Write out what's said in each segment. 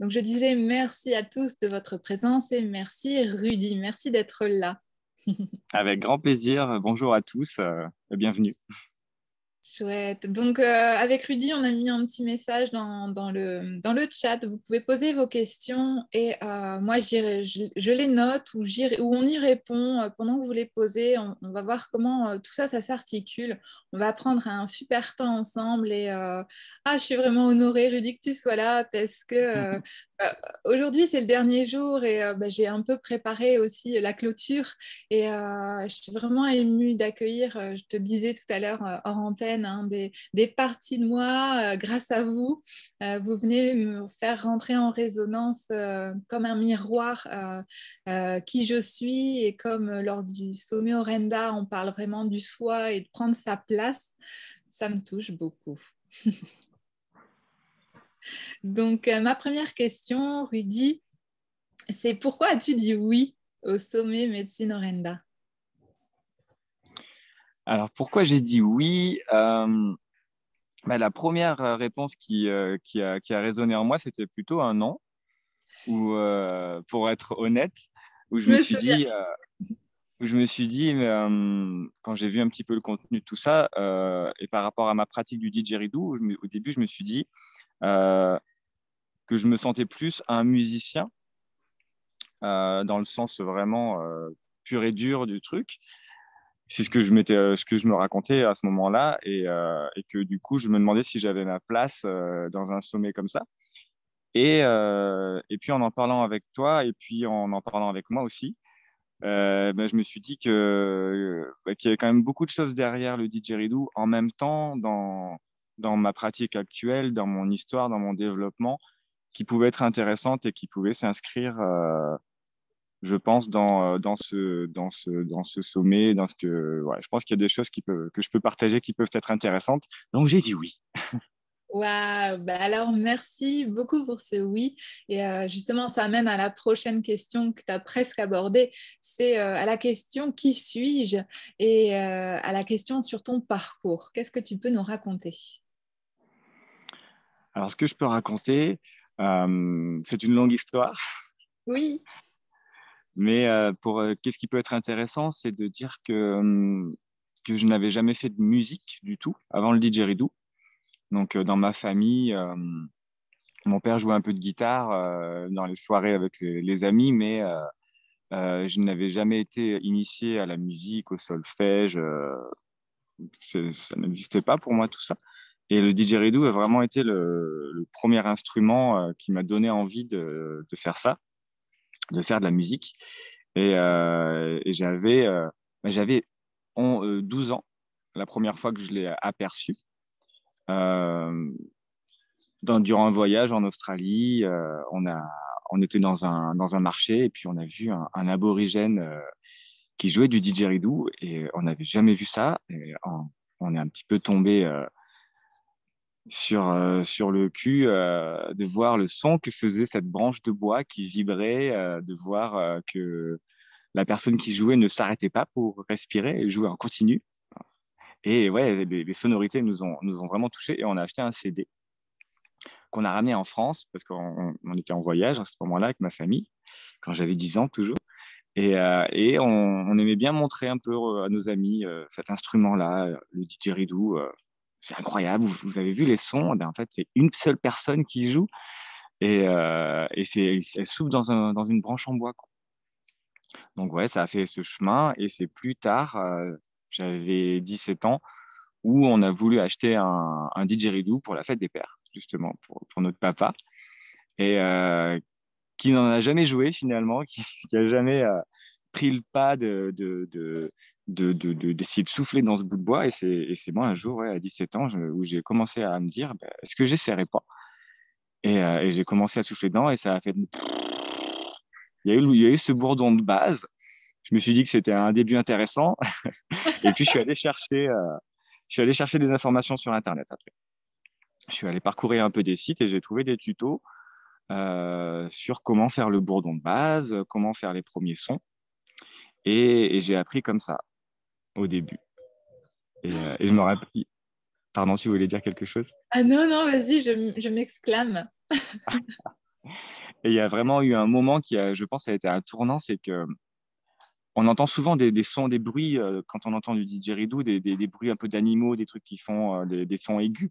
Donc, je disais merci à tous de votre présence et merci Rudy, merci d'être là. Avec grand plaisir. Bonjour à tous et bienvenue. Chouette. Donc, avec Rudy, on a mis un petit message dans le chat. Vous pouvez poser vos questions et moi, je les note ou on y répond pendant que vous les posez. On va voir comment tout ça, ça s'articule. On va prendre un super temps ensemble et je suis vraiment honorée, Rudy, que tu sois là parce que euh, aujourd'hui, c'est le dernier jour et j'ai un peu préparé aussi la clôture et je suis vraiment émue d'accueillir, je te disais tout à l'heure hors antenne, hein, des parties de moi grâce à vous. Vous venez me faire rentrer en résonance comme un miroir qui je suis et comme lors du sommet Orenda, on parle vraiment du soi et de prendre sa place. Ça me touche beaucoup. Donc, ma première question, Rudy, c'est pourquoi as-tu dit oui au sommet Médecine Orenda? Alors pourquoi j'ai dit oui la première réponse qui a résonné en moi, c'était plutôt un non, ou pour être honnête, où je Je me me suis souviens. dit, quand j'ai vu un petit peu le contenu de tout ça, et par rapport à ma pratique du didgeridoo, au début, je me suis dit euh, que je me sentais plus un musicien, dans le sens vraiment pur et dur du truc. C'est ce que je me racontais à ce moment-là, et que du coup, je me demandais si j'avais ma place dans un sommet comme ça. Et puis en parlant avec toi, et puis en parlant avec moi aussi, je me suis dit qu'il y avait quand même beaucoup de choses derrière le didgeridoo en même temps dans ma pratique actuelle, dans mon histoire, dans mon développement, qui pouvaient être intéressantes et qui pouvaient s'inscrire, je pense, dans ce sommet, ouais, je pense qu'il y a des choses que je peux partager qui peuvent être intéressantes. Donc j'ai dit oui. Waouh, alors merci beaucoup pour ce oui. Et justement, ça amène à la prochaine question que tu as presque abordée. C'est à la question qui suis-je et à la question sur ton parcours. Qu'est-ce que tu peux nous raconter? Alors ce que je peux raconter, c'est une longue histoire, Oui. mais qu'est-ce qui peut être intéressant, c'est de dire que je n'avais jamais fait de musique du tout avant le didgeridoo. Donc dans ma famille, mon père jouait un peu de guitare dans les soirées avec les amis, mais je n'avais jamais été initié à la musique, au solfège. Ça n'existait pas pour moi tout ça. Et le didgeridoo a vraiment été le premier instrument qui m'a donné envie de faire ça, de faire de la musique. Et j'avais 12 ans la première fois que je l'ai aperçu. Euh, Durant un voyage en Australie, on était dans un marché, et puis on a vu un aborigène qui jouait du didgeridoo, et on n'avait jamais vu ça. On est un petit peu tombé sur le cul de voir le son que faisait cette branche de bois qui vibrait, de voir que la personne qui jouait ne s'arrêtait pas pour respirer et jouait en continu. Et ouais, les sonorités nous ont vraiment touchés, et on a acheté un CD qu'on a ramené en France parce qu'on était en voyage à ce moment-là avec ma famille, quand j'avais 10 ans toujours. Et on aimait bien montrer un peu à nos amis cet instrument-là, le didgeridoo. C'est incroyable, vous avez vu les sons? En fait, c'est une seule personne qui joue, elle souffle dans une branche en bois, quoi. Donc ouais, ça a fait ce chemin, et c'est plus tard, j'avais 17 ans, où on a voulu acheter un didgeridoo pour la fête des pères, justement, pour notre papa, et qui n'en a jamais joué finalement, qui a jamais pris le pas d'essayer de souffler dans ce bout de bois. Et c'est moi un jour, ouais, à 17 ans, où j'ai commencé à me dire, bah, est-ce que j'essaierai pas? Et j'ai commencé à souffler dedans, et ça a fait... il y a eu ce bourdon de base. Je me suis dit que c'était un début intéressant. Et puis je suis allé chercher des informations sur Internet après. Je suis allé parcourir un peu des sites, et j'ai trouvé des tutos sur comment faire le bourdon de base, comment faire les premiers sons. Et j'ai appris comme ça au début. Et je me rappelle. Pardon, tu voulais dire quelque chose? Ah non, non, vas-y, je m'exclame. Et il y a vraiment eu un moment qui a, je pense, ça a été un tournant, c'est que on entend souvent des sons, des bruits, quand on entend du didgeridoo, des bruits un peu d'animaux, des trucs qui font des sons aigus,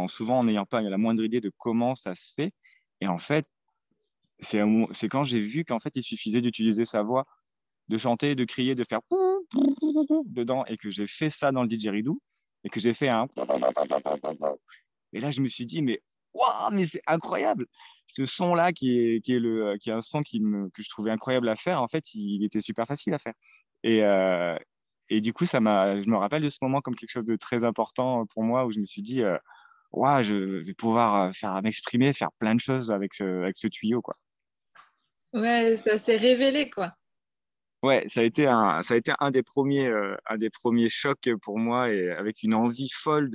souvent en n'ayant pas la moindre idée de comment ça se fait. Et en fait, c'est quand j'ai vu qu'en fait, il suffisait d'utiliser sa voix, de chanter, de crier, de faire dedans, et que j'ai fait ça dans le didgeridoo, et que j'ai fait un... Et là, je me suis dit, mais waouh, mais c'est incroyable! Ce son-là, qui est un son que je trouvais incroyable à faire, en fait, il était super facile à faire. Et, euh, et du coup, je me rappelle de ce moment comme quelque chose de très important pour moi, où je me suis dit, waouh, je vais pouvoir m'exprimer, faire plein de choses avec ce tuyau, quoi. Ouais, ça s'est révélé, quoi. Ouais, ça a été un des premiers chocs pour moi, et avec une envie folle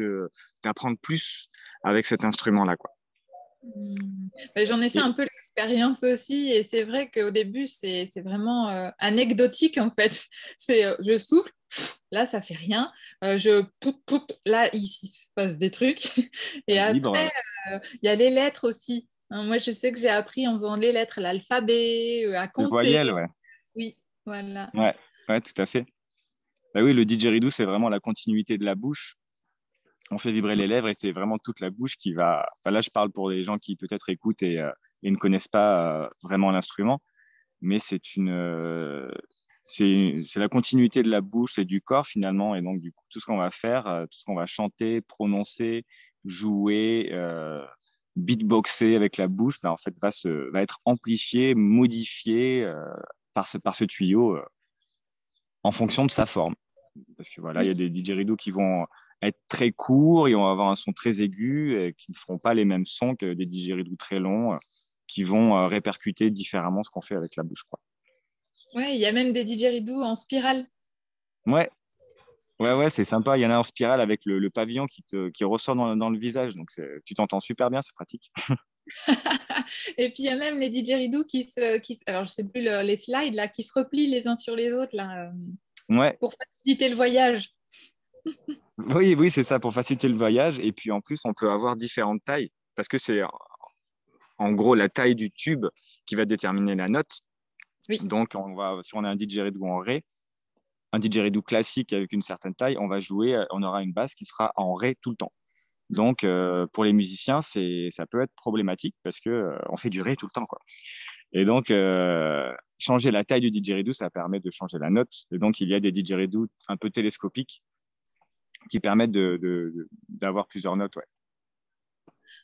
d'apprendre plus avec cet instrument-là, quoi. Mais j'en ai fait Et, un peu l'expérience aussi et c'est vrai qu'au début, c'est vraiment anecdotique en fait. C'est je souffle, là ça fait rien, je poup, poup, là il se passe des trucs et après libre, il y a les lettres aussi. Hein, moi je sais que j'ai appris en faisant les lettres, l'alphabet, à les compter. voyelles, ouais. Oui, voilà. Ouais, ouais, tout à fait. Bah oui, le didgeridoo, c'est vraiment la continuité de la bouche. On fait vibrer les lèvres, et c'est vraiment toute la bouche qui va. Enfin, là, je parle pour les gens qui peut-être écoutent et ne connaissent pas vraiment l'instrument, mais c'est la continuité de la bouche et du corps finalement. Et donc, du coup, tout ce qu'on va faire, tout ce qu'on va chanter, prononcer, jouer, beatboxer avec la bouche, ben, en fait, va être amplifié, modifié par ce tuyau en fonction de sa forme. Parce que voilà, il y a Oui. des didgeridoo qui vont être très courts et vont avoir un son très aigu, et qui ne feront pas les mêmes sons que des didgeridoo très longs, qui vont répercuter différemment ce qu'on fait avec la bouche, quoi. Ouais, il y a même des didgeridoo en spirale. Ouais, ouais, c'est sympa. Il y en a en spirale avec le pavillon qui ressort dans le visage. Donc, tu t'entends super bien, c'est pratique. Et puis il y a même les didgeridoo alors je sais plus les slides là, qui se replient les uns sur les autres là, Ouais, pour faciliter le voyage. oui, oui, c'est ça, pour faciliter le voyage. Et puis, en plus, on peut avoir différentes tailles, parce que c'est en gros la taille du tube qui va déterminer la note. Oui. Donc, si on a un didgeridoo en ré, un didgeridoo classique avec une certaine taille, on aura une basse qui sera en ré tout le temps. Donc, pour les musiciens, ça peut être problématique, parce que on fait du ré tout le temps, quoi. Et donc, changer la taille du didgeridoo, ça permet de changer la note. Et donc, il y a des didgeridoos un peu télescopiques qui permettent d'avoir plusieurs notes, ouais.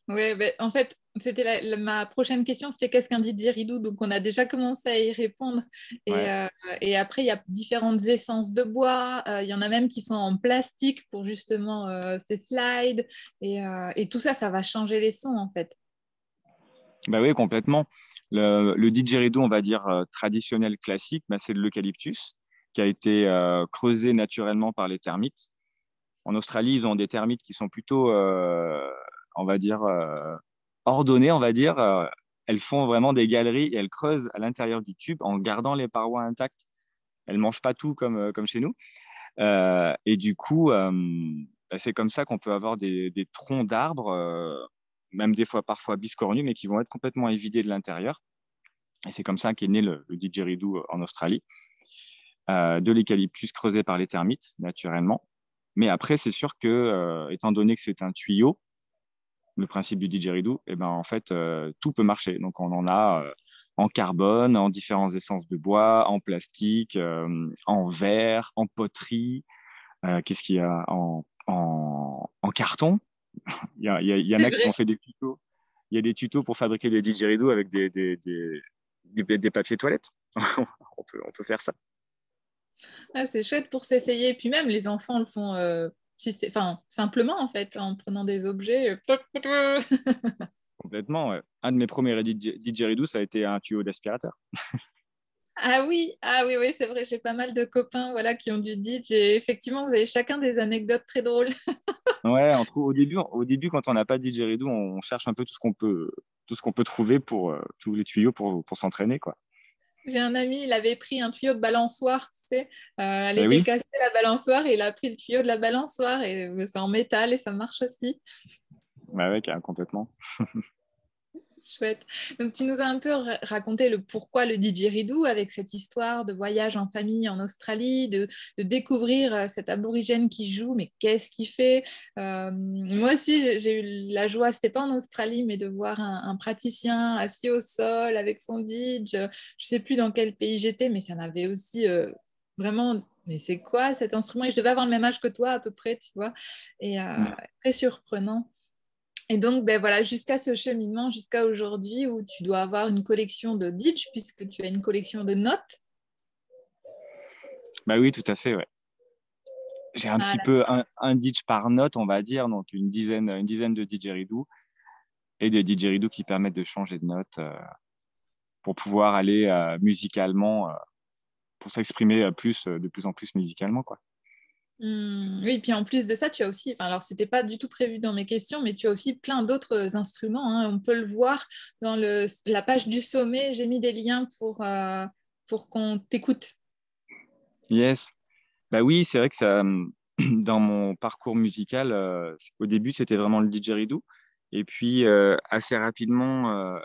Ouais, ben, en fait, c'était ma prochaine question, c'était qu'est-ce qu'un didgeridoo? Donc on a déjà commencé à y répondre. Et, Ouais. euh, et après, il y a différentes essences de bois. Il y en a même qui sont en plastique pour justement ces slides. Et tout ça, ça va changer les sons en fait. Bah oui, complètement. Le didgeridoo, on va dire traditionnel classique, bah, c'est de l'eucalyptus qui a été creusé naturellement par les termites. En Australie, ils ont des termites qui sont plutôt, on va dire, ordonnées, on va dire. Elles font vraiment des galeries, et elles creusent à l'intérieur du tube en gardant les parois intactes. Elles ne mangent pas tout comme chez nous. Et du coup, bah, c'est comme ça qu'on peut avoir des troncs d'arbres, même des fois parfois biscornus, mais qui vont être complètement évidés de l'intérieur. Et c'est comme ça qu'est né le didgeridoo en Australie, de l'eucalyptus creusé par les termites, naturellement. Mais après, c'est sûr que, étant donné que c'est un tuyau, le principe du didgeridoo, eh ben, en fait, tout peut marcher. Donc, on en a en carbone, en différentes essences de bois, en plastique, en verre, en poterie. Qu'est-ce qu'il y a en carton? Il y en C'est a qui vrai. ont fait des tutos. Il y a des tutos pour fabriquer des didgeridoo avec des papiers toilettes. On peut faire ça. Ah, c'est chouette pour s'essayer. Et puis même les enfants le font enfin, simplement en fait, en prenant des objets. Complètement, ouais. Un de mes premiers didgeridoo, ça a été un tuyau d'aspirateur. Ah oui, oui, c'est vrai, j'ai pas mal de copains voilà, qui ont du DJ. Et effectivement, vous avez chacun des anecdotes très drôles. Ouais, au début, quand on n'a pas de didgeridoo, on cherche un peu tout ce qu'on peut trouver pour tous les tuyaux pour s'entraîner, quoi. J'ai un ami, il avait pris un tuyau de balançoire, tu sais. Elle Ben était oui, cassée la balançoire et il a pris le tuyau de la balançoire et c'est en métal et ça marche aussi. bah ouais, complètement. Chouette. Donc, tu nous as un peu raconté le pourquoi le didgeridoo avec cette histoire de voyage en famille en Australie, de découvrir cet aborigène qui joue, mais qu'est-ce qu'il fait? Moi aussi, j'ai eu la joie, c'était pas en Australie, mais de voir un praticien assis au sol avec son didge. Je sais plus dans quel pays j'étais, mais ça m'avait aussi vraiment. Mais c'est quoi cet instrument? Et je devais avoir le même âge que toi à peu près, tu vois. Et très surprenant. Et donc, ben voilà, jusqu'à ce cheminement, jusqu'à aujourd'hui, où tu dois avoir une collection de ditch, puisque tu as une collection de notes. Bah oui, tout à fait, ouais. J'ai un Ah, petit peu un ditch par note, on va dire, donc une dizaine de didgeridoo et des didgeridoo qui permettent de changer de note pour pouvoir aller musicalement, pour s'exprimer de plus en plus musicalement, quoi. oui, puis en plus de ça, tu as aussi, enfin, alors c'était pas du tout prévu dans mes questions, mais tu as aussi plein d'autres instruments, hein. On peut le voir dans la page du sommet. J'ai mis des liens pour qu'on t'écoute. Yes. Bah oui, c'est vrai que ça, dans mon parcours musical, au début, c'était vraiment le didgeridoo. Et puis, assez rapidement,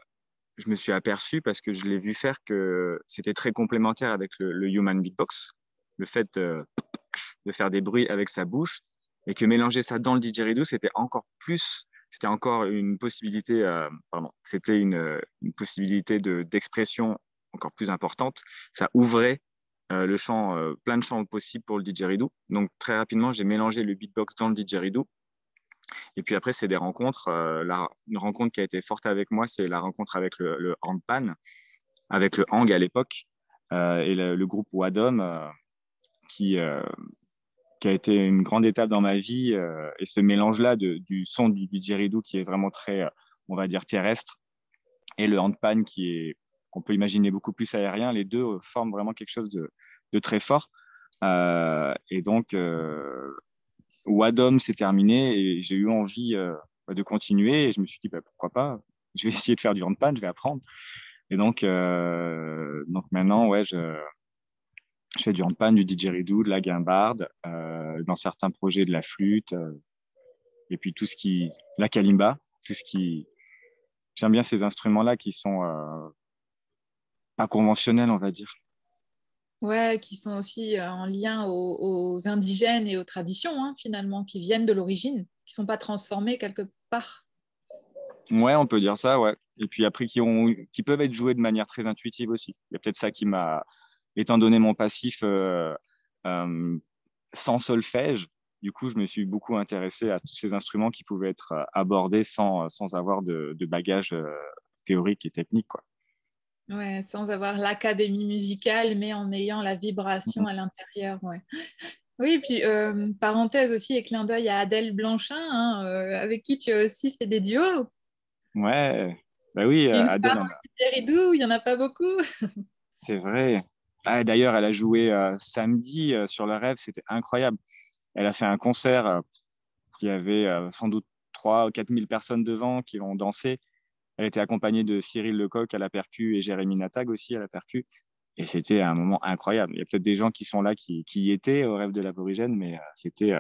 je me suis aperçu, parce que je l'ai vu faire, que c'était très complémentaire avec le human beatbox, le fait de faire des bruits avec sa bouche, et que mélanger ça dans le didgeridoo, c'était encore une possibilité, c'était une possibilité d'expression encore plus importante. Ça ouvrait le champ, plein de champs possibles pour le didgeridoo. Donc très rapidement, j'ai mélangé le beatbox dans le didgeridoo. Et puis après, c'est des rencontres. Une rencontre qui a été forte avec moi, c'est la rencontre avec le handpan, avec le hang à l'époque, et le groupe Wadom, qui, euh, qui a été une grande étape dans ma vie. Et ce mélange-là du son du didgeridoo qui est vraiment très, on va dire, terrestre, et le handpan qu'on peut imaginer beaucoup plus aérien, les deux forment vraiment quelque chose de très fort. Et donc, Wadom s'est terminé et j'ai eu envie de continuer. Et je me suis dit, bah, pourquoi pas? Je vais essayer de faire du handpan, je vais apprendre. Et donc maintenant, ouais, je fais du handpan, du didgeridoo, de la guimbarde, dans certains projets de la flûte, et puis la kalimba, tout ce qui, j'aime bien ces instruments-là qui sont pas conventionnels, on va dire. Ouais, qui sont aussi en lien aux indigènes et aux traditions, hein, finalement, qui viennent de l'origine, qui sont pas transformés quelque part. Ouais, on peut dire ça, ouais. Et puis après, qui peuvent être joués de manière très intuitive aussi. Il y a peut-être ça qui m'a, étant donné mon passif euh, sans solfège, du coup, je me suis beaucoup intéressé à tous ces instruments qui pouvaient être abordés sans avoir de bagage théorique et technique, quoi. Ouais, sans avoir l'académie musicale, mais en ayant la vibration à l'intérieur. Ouais. Oui, puis parenthèse aussi et clin d'œil à Adèle Blanchin, hein, avec qui tu as aussi fait des duos. Ouais, bah oui, Une Adèle, femme au didgeridoo, il n'y en a pas beaucoup. c'est vrai. Ah, d'ailleurs, elle a joué samedi sur le Rêve, c'était incroyable. Elle a fait un concert qui avait sans doute 3 ou 4 000 personnes devant qui ont dansé. Elle était accompagnée de Cyril Lecoq à la percu et Jérémy Natag aussi à la percu. Et c'était un moment incroyable. Il y a peut-être des gens qui sont là qui y étaient au Rêve de l'Aborigène, mais c'était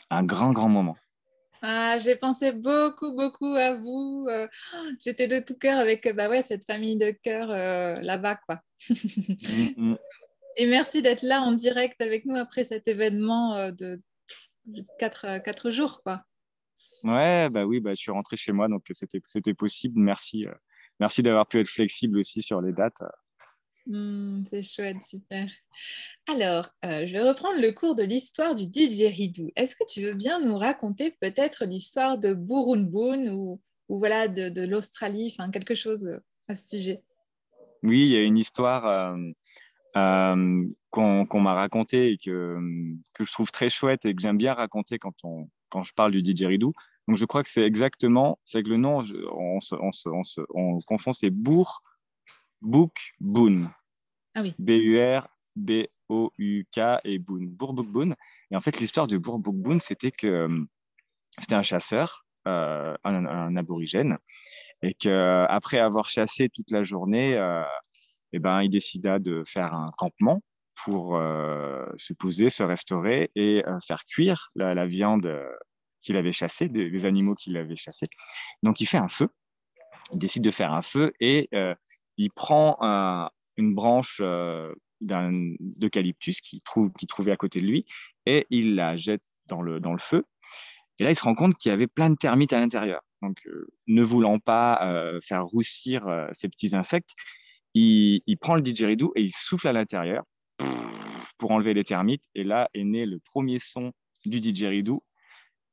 un grand, grand moment. Ah, j'ai pensé beaucoup, beaucoup à vous. J'étais de tout cœur avec bah ouais, cette famille de cœur là-bas, quoi. Mm, mm. Et merci d'être là en direct avec nous après cet événement de 4 jours, quoi. Ouais, bah oui, bah, je suis rentré chez moi, donc c'était possible. Merci, merci d'avoir pu être flexible aussi sur les dates. C'est chouette, super. Alors, je vais reprendre le cours de l'histoire du didgeridoo. Est-ce que tu veux bien nous raconter peut-être l'histoire de Burunbun ou voilà de l'Australie, enfin quelque chose à ce sujet? Oui, il y a une histoire qu'on m'a racontée et que je trouve très chouette et que j'aime bien raconter quand je parle du didgeridoo. Donc, je crois que c'est avec le nom, on confond, c'est Bouk Boon. Ah oui. Burbouk et Boon. Bourbouk Boon. Et en fait, l'histoire de Bourbouk Boon, c'était que c'était un chasseur, un aborigène, et qu'après avoir chassé toute la journée, eh ben, il décida de faire un campement pour se poser, se restaurer et faire cuire la viande qu'il avait chassée, des animaux qu'il avait chassés. Donc, il fait un feu Il décide de faire un feu et il prend une branche d'eucalyptus qu'il trouvait à côté de lui et il la jette dans le feu. Et là, il se rend compte qu'il y avait plein de termites à l'intérieur. Donc, ne voulant pas faire roussir ces petits insectes, il prend le didgeridoo et il souffle à l'intérieur pour enlever les termites. Et là est né le premier son du didgeridoo.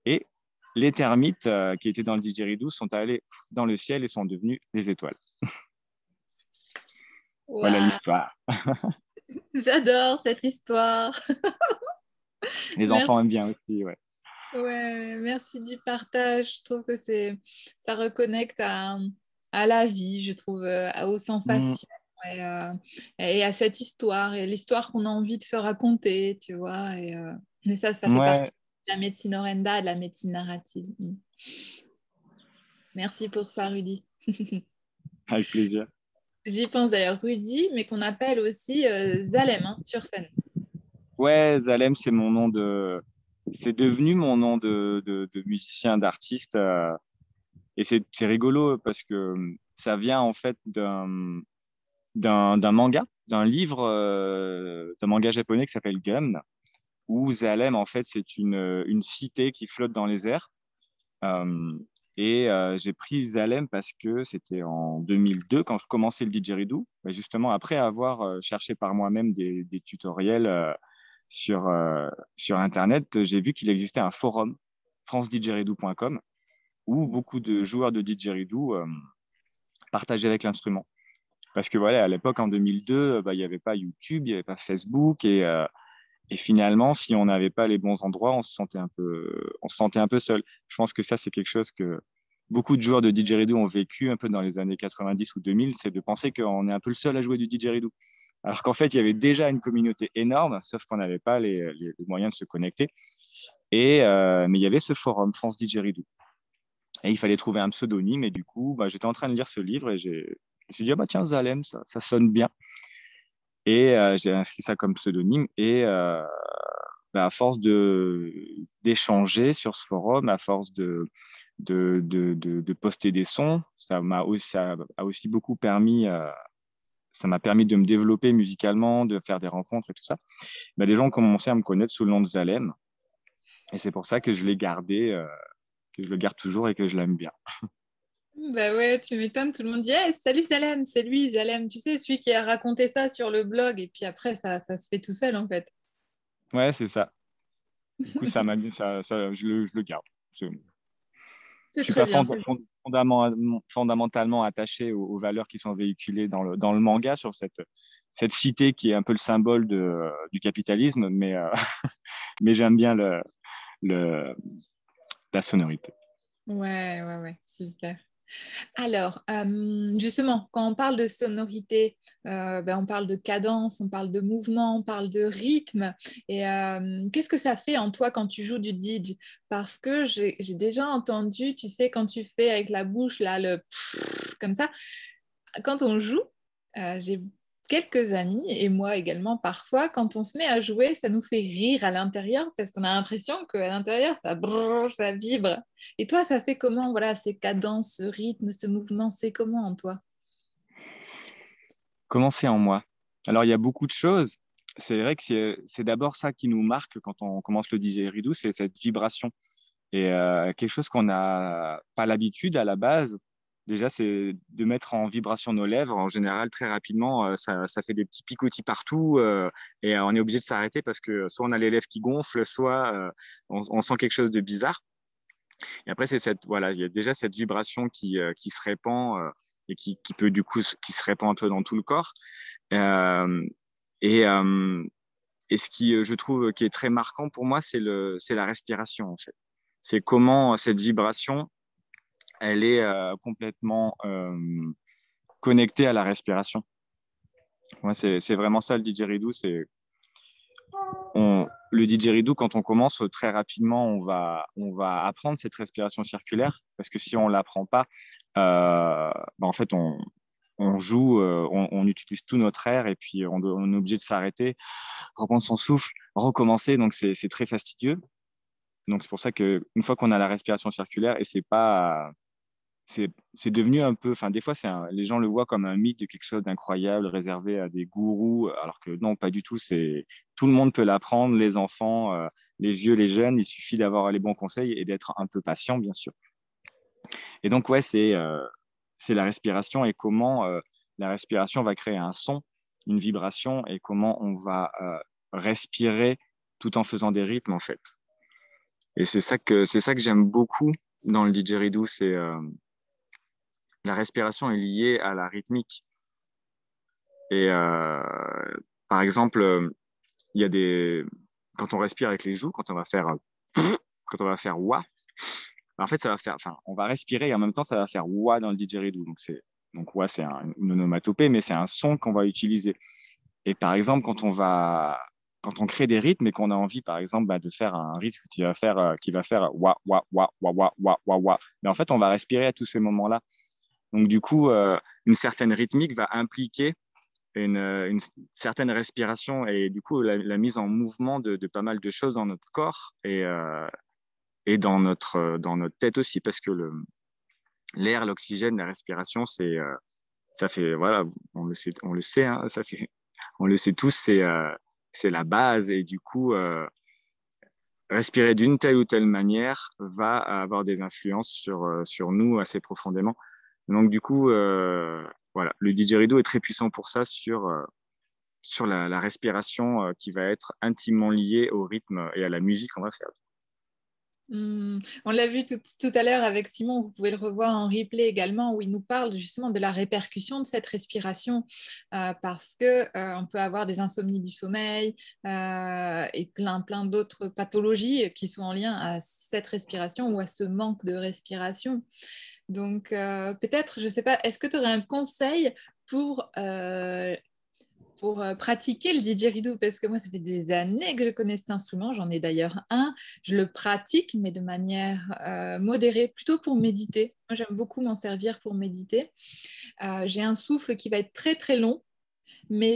Et les termites qui étaient dans le didgeridoo sont allés dans le ciel et sont devenus des étoiles. Voilà Waouh, l'histoire. j'adore cette histoire. Les enfants Merci. aiment bien aussi, ouais. Ouais, merci du partage. Je trouve que ça reconnecte à la vie, je trouve, aux Mm, sensations et à cette histoire, et l'histoire qu'on a envie de se raconter, tu vois. Et ça fait partie ouais, de la médecine Orenda, de la médecine narrative. Mm. Merci pour ça, Rudy. avec plaisir. J'y pense d'ailleurs, Rudy, mais qu'on appelle aussi Zalem hein, sur scène. Ouais, Zalem, c'est devenu mon nom de musicien, d'artiste. Et c'est rigolo parce que ça vient en fait d'un manga, d'un livre, d'un manga japonais qui s'appelle Gun, où Zalem, en fait, c'est une cité qui flotte dans les airs. Euh, j'ai pris Zalem parce que c'était en 2002 quand je commençais le didgeridoo. Et justement, après avoir cherché par moi-même des tutoriels sur Internet, j'ai vu qu'il existait un forum, francedidgeridoo.com, où beaucoup de joueurs de didgeridoo partageaient avec l'instrument. Parce que voilà, à l'époque, en 2002, il n'y avait pas YouTube, il n'y avait pas Facebook. Et finalement, si on n'avait pas les bons endroits, on se sentait un peu seul. Je pense que ça, c'est quelque chose que beaucoup de joueurs de didgeridoo ont vécu un peu dans les années 90 ou 2000, c'est de penser qu'on est un peu le seul à jouer du didgeridoo. Alors qu'en fait, il y avait déjà une communauté énorme, sauf qu'on n'avait pas les moyens de se connecter. Mais il y avait ce forum, France Didgeridoo. Et il fallait trouver un pseudonyme. Et du coup, j'étais en train de lire ce livre et je me suis dit, ah, tiens, Zalem, ça sonne bien. Et j'ai inscrit ça comme pseudonyme. Et à force d'échanger sur ce forum, à force de poster des sons, ça a aussi beaucoup permis, ça m'a permis de me développer musicalement, de faire des rencontres et tout ça. Les gens ont commencé à me connaître sous le nom de Zalem. Et c'est pour ça que je l'ai gardé, que je le garde toujours et que je l'aime bien. Bah ouais, tu m'étonnes, tout le monde dit hey, salut Zalem, c'est lui Zalem, tu sais, celui qui a raconté ça sur le blog, et puis après, ça se fait tout seul en fait. Ouais, c'est ça. Du coup, je le garde. Je C'est suis très pas bien. fondamentalement attaché aux valeurs qui sont véhiculées dans le manga sur cette cité qui est un peu le symbole du capitalisme, mais j'aime bien le, la sonorité. Ouais, ouais, ouais, super. Alors, justement, quand on parle de sonorité, on parle de cadence, on parle de mouvement, on parle de rythme. Et qu'est-ce que ça fait en toi quand tu joues du didge? Parce que j'ai déjà entendu, tu sais, quand tu fais avec la bouche, là, le comme ça, quand on joue, j'ai quelques amis et moi également parfois, quand on se met à jouer, ça nous fait rire à l'intérieur parce qu'on a l'impression qu'à l'intérieur, ça brrr, ça vibre. Et toi, ça fait comment, voilà, ces cadences, ce rythme, ce mouvement, c'est comment en toi? Comment c'est en moi? Alors, il y a beaucoup de choses. C'est vrai que c'est d'abord ça qui nous marque quand on commence le didgeridoo, c'est cette vibration. Et quelque chose qu'on n'a pas l'habitude à la base, déjà, c'est de mettre en vibration nos lèvres. En général, très rapidement, ça fait des petits picotis partout et on est obligé de s'arrêter parce que soit on a les lèvres qui gonflent, soit on sent quelque chose de bizarre. Et après, voilà, il y a déjà cette vibration qui se répand et qui peut du coup, qui se répand un peu dans tout le corps. Euh, et, euh, et ce qui, je trouve, qui est très marquant pour moi, c'est la respiration, en fait. C'est comment cette vibration, elle est complètement connectée à la respiration. Moi, c'est vraiment ça le didgeridoo. Le didgeridoo, quand on commence très rapidement, on va apprendre cette respiration circulaire parce que si on ne l'apprend pas, en fait, on joue, on utilise tout notre air et puis on est obligé de s'arrêter, reprendre son souffle, recommencer. Donc, c'est très fastidieux. Donc, c'est pour ça qu'une fois qu'on a la respiration circulaire, et c'est pas c'est devenu un peu, enfin des fois les gens le voient comme un mythe de quelque chose d'incroyable réservé à des gourous, alors que non, pas du tout. Tout le monde peut l'apprendre, les enfants, les vieux, les jeunes. Il suffit d'avoir les bons conseils et d'être un peu patient, bien sûr. Et donc ouais, c'est la respiration et comment la respiration va créer un son, une vibration et comment on va respirer tout en faisant des rythmes en fait. Et c'est ça que j'aime beaucoup dans le didgeridoo, c'est la respiration est liée à la rythmique. Et par exemple, il y a des quand on respire avec les joues, quand on va faire wa, en fait ça va faire, enfin on va respirer et en même temps ça va faire wa dans le didgeridoo. Donc wa c'est une onomatopée, mais c'est un son qu'on va utiliser. Et par exemple quand on crée des rythmes et qu'on a envie, par exemple, de faire un rythme qui va faire wa wa wa wa wa wa wa wa, mais en fait on va respirer à tous ces moments-là. Donc, du coup, une certaine rythmique va impliquer une certaine respiration et du coup, la mise en mouvement de pas mal de choses dans notre corps et dans notre tête aussi, parce que l'air, l'oxygène, la respiration, ça fait, voilà, on le sait, hein, on le sait tous, c'est la base et du coup, respirer d'une telle ou telle manière va avoir des influences sur nous assez profondément. Donc, du coup, voilà, le didgeridoo est très puissant pour ça sur la respiration qui va être intimement liée au rythme et à la musique qu'on va faire. On l'a vu tout à l'heure avec Simon, vous pouvez le revoir en replay également, où il nous parle justement de la répercussion de cette respiration, parce que on peut avoir des insomnies du sommeil et plein d'autres pathologies qui sont en lien à cette respiration ou à ce manque de respiration. Donc peut-être, je ne sais pas, est-ce que tu aurais un conseil pour pratiquer le didgeridoo, parce que moi, ça fait des années que je connais cet instrument. J'en ai d'ailleurs un. Je le pratique, mais de manière modérée, plutôt pour méditer. Moi, j'aime beaucoup m'en servir pour méditer. J'ai un souffle qui va être très, très long, mais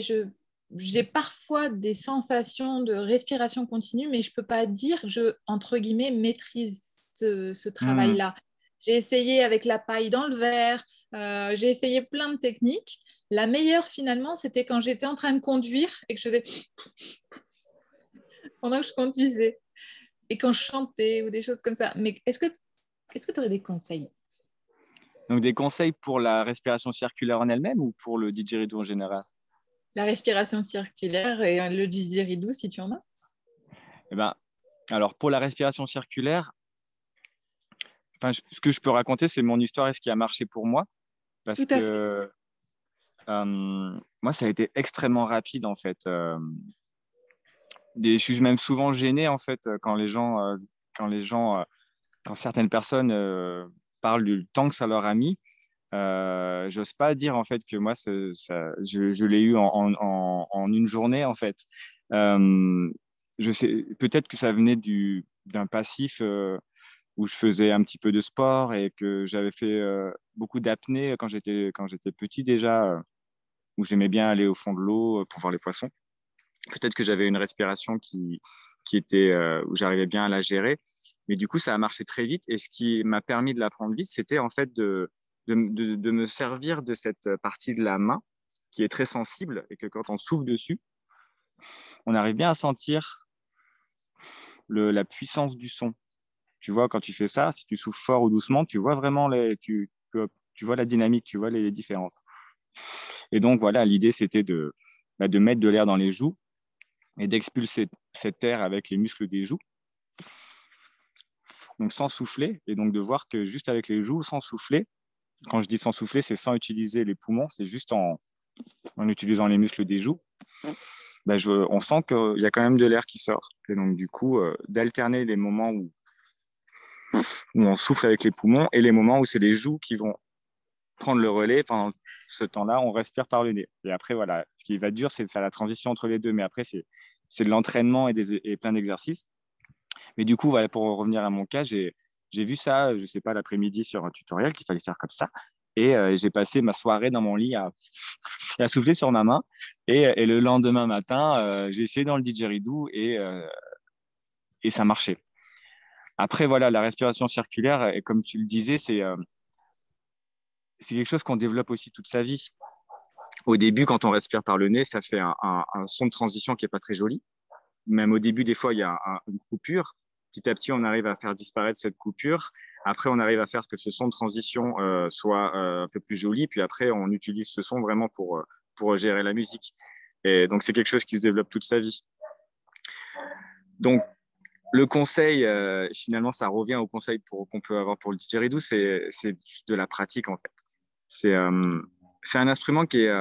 j'ai parfois des sensations de respiration continue, mais je ne peux pas dire que je, entre guillemets, maîtrise ce Hmm. travail-là. J'ai essayé avec la paille dans le verre, j'ai essayé plein de techniques. La meilleure, finalement, c'était quand j'étais en train de conduire et que je faisais pendant que je conduisais et quand je chantais ou des choses comme ça. Mais est-ce que tu aurais des conseils? Donc, des conseils pour la respiration circulaire en elle-même ou pour le didgeridoo en général? La respiration circulaire et le didgeridoo, si tu en as. Eh ben, alors, pour la respiration circulaire, enfin, ce que je peux raconter, c'est mon histoire et ce qui a marché pour moi. Parce Tout à fait. que moi, ça a été extrêmement rapide, en fait. Je suis même souvent gêné, en fait, quand les gens, quand certaines personnes parlent du temps que ça leur a mis. J'ose pas dire, en fait, que moi, je l'ai eu en une journée, en fait. Euh, je sais, peut-être que ça venait d'un passif où je faisais un petit peu de sport et que j'avais fait beaucoup d'apnée quand j'étais petit déjà, où j'aimais bien aller au fond de l'eau pour voir les poissons. Peut-être que j'avais une respiration qui était où j'arrivais bien à la gérer, mais du coup ça a marché très vite. Et ce qui m'a permis de l'apprendre vite, c'était en fait de me servir de cette partie de la main qui est très sensible et que quand on souffle dessus, on arrive bien à sentir la puissance du son. Tu vois, quand tu fais ça, si tu souffles fort ou doucement, tu vois vraiment tu vois la dynamique, tu vois les différences. Et donc, voilà, l'idée, c'était de mettre de l'air dans les joues et d'expulser cet air avec les muscles des joues, donc sans souffler, et donc de voir que juste avec les joues, sans souffler, quand je dis sans souffler, c'est sans utiliser les poumons, c'est juste en utilisant les muscles des joues, on sent qu'il y a quand même de l'air qui sort. Et donc, du coup, d'alterner les moments où on souffle avec les poumons et les moments où c'est les joues qui vont prendre le relais. Pendant ce temps-là, on respire par le nez. Et après, voilà, ce qui va être dur, c'est de faire la transition entre les deux. Mais après, c'est de l'entraînement et plein d'exercices. Mais du coup, voilà, pour revenir à mon cas, j'ai vu ça, je ne sais pas, l'après-midi sur un tutoriel qu'il fallait faire comme ça. Et j'ai passé ma soirée dans mon lit à souffler sur ma main. Et le lendemain matin, j'ai essayé dans le didgeridoo et ça marchait. Après, voilà, la respiration circulaire, et comme tu le disais, c'est quelque chose qu'on développe aussi toute sa vie. Au début, quand on respire par le nez, ça fait un son de transition qui n'est pas très joli. Même au début, des fois, il y a une coupure. Petit à petit, on arrive à faire disparaître cette coupure. Après, on arrive à faire que ce son de transition soit un peu plus joli. Puis après, on utilise ce son vraiment pour gérer la musique. Et donc, c'est quelque chose qui se développe toute sa vie. Donc, le conseil, finalement, ça revient au conseil qu'on peut avoir pour le didgeridoo, c'est juste de la pratique, en fait. C'est un instrument qui est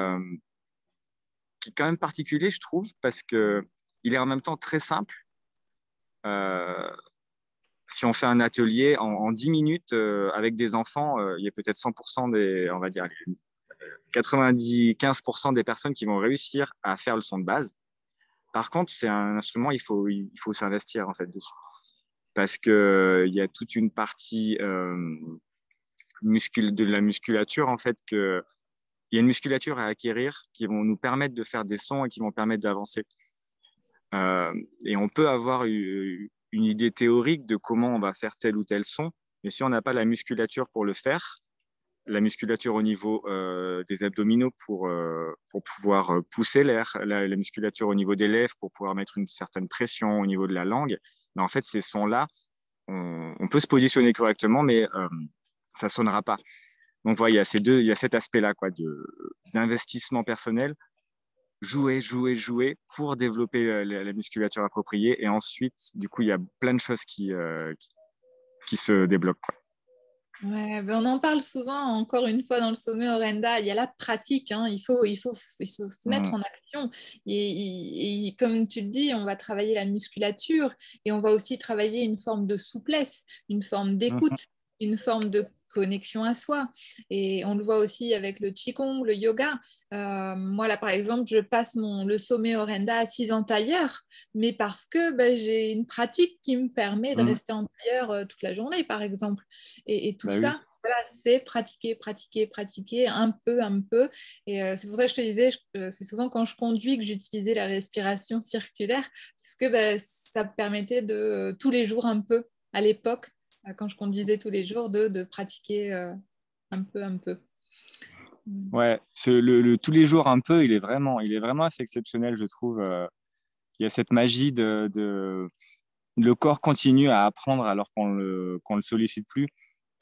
quand même particulier, je trouve, parce que il est en même temps très simple. Euh, Si on fait un atelier en 10 minutes avec des enfants, il y a peut-être 100% on va dire 95% des personnes qui vont réussir à faire le son de base. Par contre, c'est un instrument, il faut s'investir en fait dessus. Parce que il y a toute une partie de la musculature en fait il y a une musculature à acquérir qui vont nous permettre de faire des sons et qui vont permettre d'avancer. Et on peut avoir une idée théorique de comment on va faire tel ou tel son, mais si on n'a pas la musculature pour le faire, la musculature au niveau des abdominaux pour pouvoir pousser l'air, la musculature au niveau des lèvres pour pouvoir mettre une certaine pression au niveau de la langue, mais en fait, ces sons-là, on peut se positionner correctement, mais ça ne sonnera pas. Donc voilà, il y a cet aspect-là quoi, d'investissement personnel, jouer pour développer la musculature appropriée. Et ensuite, du coup, il y a plein de choses qui se débloquent, quoi. Ouais, ben on en parle souvent, encore une fois, dans le sommet Orenda, il y a la pratique, hein, il faut se mettre Mm. en action. Comme tu le dis, on va travailler la musculature et on va aussi travailler une forme de souplesse, une forme Mhm. d'écoute, une forme de connexion à soi. Et on le voit aussi avec le Qigong, le yoga. Moi, là, par exemple, je passe le sommet Orenda assise en tailleur, mais parce que ben, j'ai une pratique qui me permet de Mm. rester en tailleur toute la journée, par exemple. Et tout Bah oui. ça, voilà, c'est pratiquer, pratiquer, pratiquer, un peu, un peu. Et c'est pour ça que je te disais, c'est souvent quand je conduis que j'utilisais la respiration circulaire, parce que ben, ça me permettait de tous les jours un peu, à l'époque, quand je conduisais tous les jours, de pratiquer un peu, un peu. Mm. Ouais, tous les jours un peu, il est vraiment assez exceptionnel, je trouve. Il y a cette magie le corps continue à apprendre alors qu'on le sollicite plus.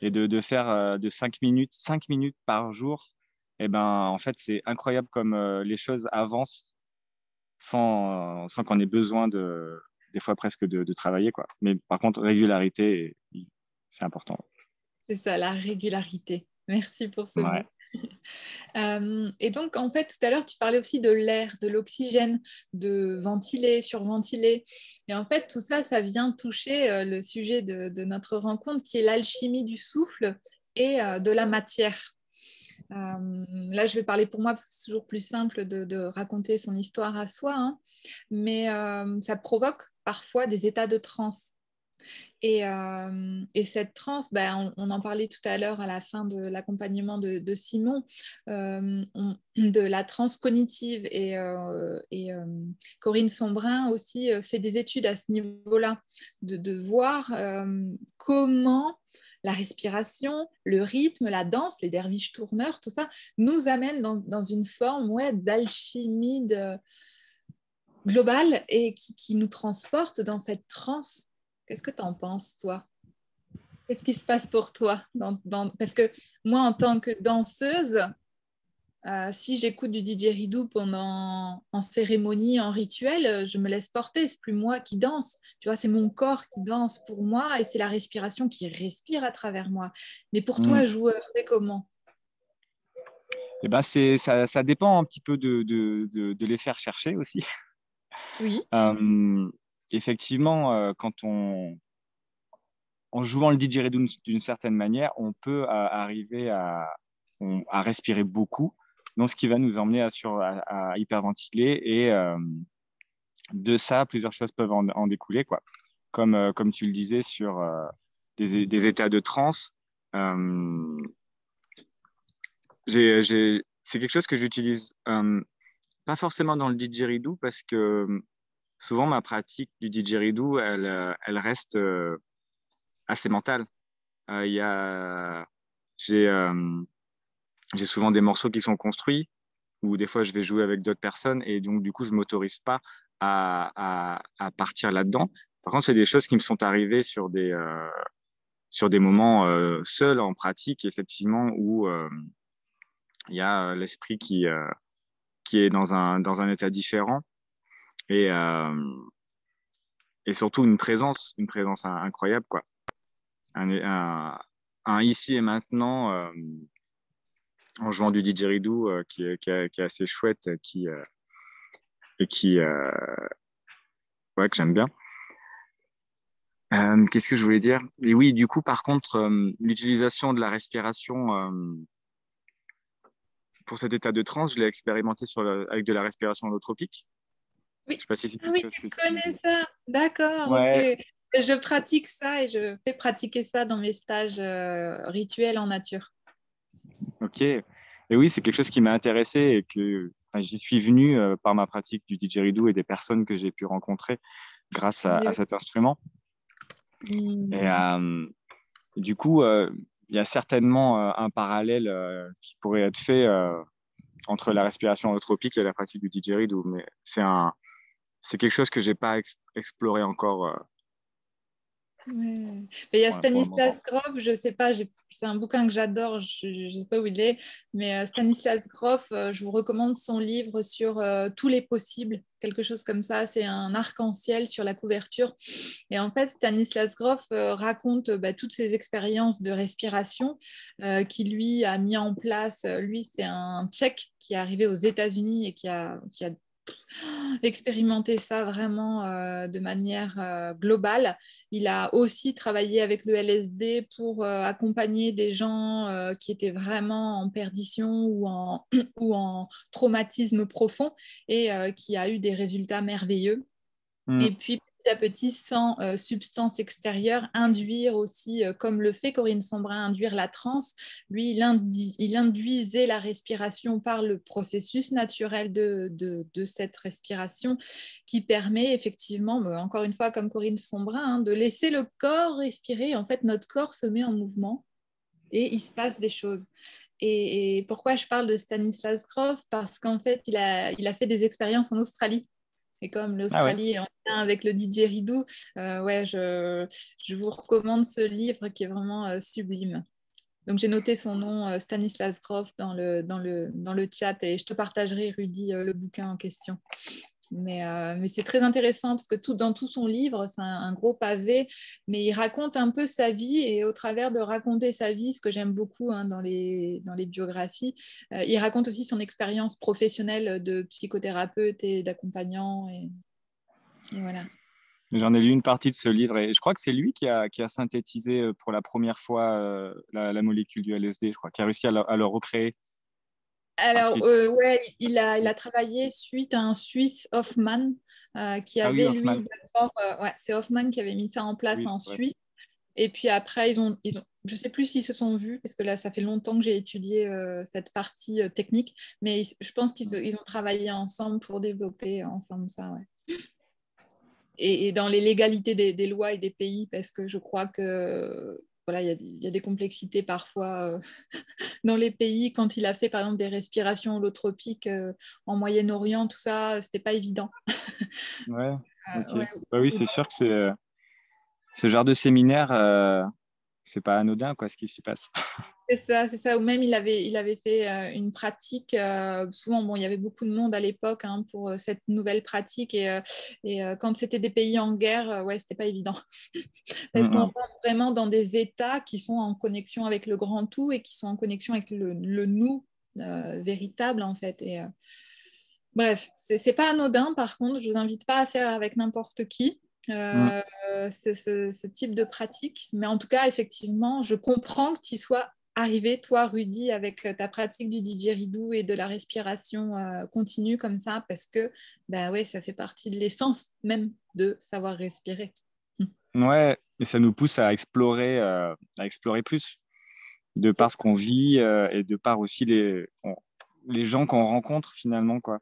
Et de faire de 5 minutes par jour, et ben, en fait, c'est incroyable comme les choses avancent sans qu'on ait besoin des fois presque de travailler, quoi. Mais par contre, régularité, c'est important. C'est ça, la régularité. Merci pour ce Ouais. mot. Et donc, en fait, tout à l'heure, tu parlais aussi de l'air, de l'oxygène, de ventiler, surventiler. Et en fait, tout ça, ça vient toucher le sujet de notre rencontre, qui est l'alchimie du souffle et de la matière. Là, je vais parler pour moi parce que c'est toujours plus simple de raconter son histoire à soi, hein. Mais ça provoque parfois des états de transe. Et cette transe, ben, on en parlait tout à l'heure à la fin de l'accompagnement de Simon, de la transe cognitive. Et Corinne Sombrin aussi fait des études à ce niveau-là, de voir comment la respiration, le rythme, la danse, les derviches tourneurs, tout ça, nous amène dans une forme ouais, d'alchimie globale et qui nous transporte dans cette transe. Qu'est-ce que tu en penses, toi? Qu'est-ce qui se passe pour toi Parce que moi, en tant que danseuse, si j'écoute du didgeridoo en cérémonie, en rituel, je me laisse porter. C'est plus moi qui danse. Tu vois, c'est mon corps qui danse pour moi et c'est la respiration qui respire à travers moi. Mais pour toi, Mm. joueur, c'est comment? Et ben, ça dépend un petit peu de les faire chercher aussi. Oui. Euh, Effectivement, en jouant le didgeridoo d'une certaine manière, on peut arriver à respirer beaucoup, donc ce qui va nous emmener à hyperventiler. Et de ça, plusieurs choses peuvent en découler, quoi. Comme tu le disais sur des états de transe. Euh, c'est quelque chose que j'utilise pas forcément dans le didgeridoo parce que souvent ma pratique du didgeridoo, elle reste assez mentale. Il y a, j'ai, j'ai souvent des morceaux qui sont construits, ou des fois je vais jouer avec d'autres personnes, et donc du coup je m'autorise pas à partir là-dedans. Par contre, c'est des choses qui me sont arrivées sur des moments seuls en pratique, effectivement, où il y a l'esprit qui est dans un état différent, et, euh, et surtout une présence incroyable, quoi. Un, un ici et maintenant en jouant du didgeridoo qui est assez chouette, et ouais, que j'aime bien. Qu'est-ce que je voulais dire? Et oui, du coup, par contre, l'utilisation de la respiration pour cet état de transe, je l'ai expérimenté avec de la respiration holotropique. Oui. Je sais pas si c'est Ah quelque oui, chose tu que connais ça. D'accord, ok. Ouais, Je pratique ça et je fais pratiquer ça dans mes stages rituels en nature. ok. Et oui, c'est quelque chose qui m'a intéressé et que enfin, j'y suis venu par ma pratique du didgeridoo et des personnes que j'ai pu rencontrer grâce à Oui, cet instrument. oui. Et du coup, il y a certainement un parallèle qui pourrait être fait entre la respiration holotropique et la pratique du didgeridoo, mais c'est quelque chose que j'ai pas exploré encore Ouais. Mais il y a pour le moment. Stanislas Grof, je sais pas, c'est un bouquin que j'adore, je ne sais pas où il est, mais Stanislas Grof, je vous recommande son livre sur tous les possibles, quelque chose comme ça, c'est un arc-en-ciel sur la couverture. Et en fait, Stanislas Grof raconte toutes ses expériences de respiration qu'il lui a mis en place. Lui, c'est un Tchèque qui est arrivé aux États-Unis et qui a expérimenter ça vraiment de manière globale. Il a aussi travaillé avec le LSD pour accompagner des gens qui étaient vraiment en perdition ou en traumatisme profond et qui a eu des résultats merveilleux. Mm. Et puis, petit à petit, sans substance extérieure, induire aussi, comme le fait Corinne Sombrin, induire la transe. Lui, il induisait la respiration par le processus naturel de cette respiration qui permet effectivement, encore une fois, comme Corinne Sombrin, hein, de laisser le corps respirer. En fait, notre corps se met en mouvement et il se passe des choses. Et pourquoi je parle de Stanislas Grof? Parce qu'en fait, il a fait des expériences en Australie. Et comme Ah ouais. l'Australie est en lien avec le didgeridoo, ouais, je vous recommande ce livre qui est vraiment sublime. Donc j'ai noté son nom, Stanislas Grof, dans le chat et je te partagerai, Rudy, le bouquin en question. Mais c'est très intéressant parce que dans tout son livre, c'est un gros pavé, mais il raconte un peu sa vie et au travers de raconter sa vie, ce que j'aime beaucoup hein, dans les biographies, il raconte aussi son expérience professionnelle de psychothérapeute et d'accompagnant. Et voilà. J'en ai lu une partie de ce livre et je crois que c'est lui qui a synthétisé pour la première fois la molécule du LSD, je crois, qui a réussi à le recréer Alors, artificiellement. ouais, il a travaillé suite à un Suisse, Hoffman, qui Ah oui, avait, Hoffman. lui, d'abord, ouais, c'est Hoffman qui avait mis ça en place Oui, en c'est vrai. Suisse. Et puis après, je ne sais plus s'ils se sont vus, parce que là, ça fait longtemps que j'ai étudié cette partie technique, mais je pense ils ont travaillé ensemble pour développer ensemble ça. Ouais. Et dans les légalités des lois et des pays, parce que je crois que voilà, il y a des complexités parfois dans les pays. Quand il a fait, par exemple, des respirations holotropiques en Moyen-Orient, tout ça, c'était pas évident. Ouais, ok. Ouais, Bah oui, c'est sûr que c'est ce genre de séminaire, c'est pas anodin, quoi, ce qui s'y passe. c'est ça, c'est ça. Ou même il avait fait une pratique. Souvent, bon, il y avait beaucoup de monde à l'époque hein, pour cette nouvelle pratique. Et quand c'était des pays en guerre, ouais, c'était pas évident. Parce qu'on Mm, rentre vraiment dans des états qui sont en connexion avec le grand tout et qui sont en connexion avec le nous véritable, en fait. Bref, c'est pas anodin. Par contre, je vous invite pas à faire avec n'importe qui. mm. Euh, ce type de pratique. Mais en tout cas, effectivement, je comprends que tu sois arrivé, toi, Rudy, avec ta pratique du didgeridoo et de la respiration continue comme ça, parce que bah ouais, ça fait partie de l'essence même de savoir respirer. Ouais, et ça nous pousse à explorer plus, de C'est par ce ça. qu'on vit et de par aussi les gens qu'on rencontre finalement, quoi.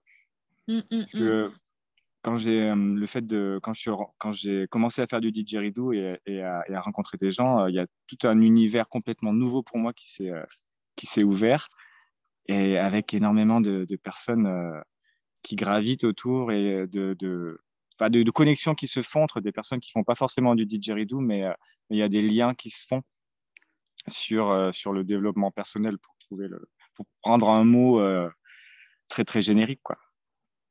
Mm, mm, Parce mm. que quand j'ai le fait de quand j'ai commencé à faire du didgeridoo et à rencontrer des gens, il y a tout un univers complètement nouveau pour moi qui s'est ouvert et avec énormément de personnes qui gravitent autour et de connexions qui se font entre des personnes qui font pas forcément du didgeridoo, mais il y a des liens qui se font sur le développement personnel pour prendre un mot très, très générique, quoi.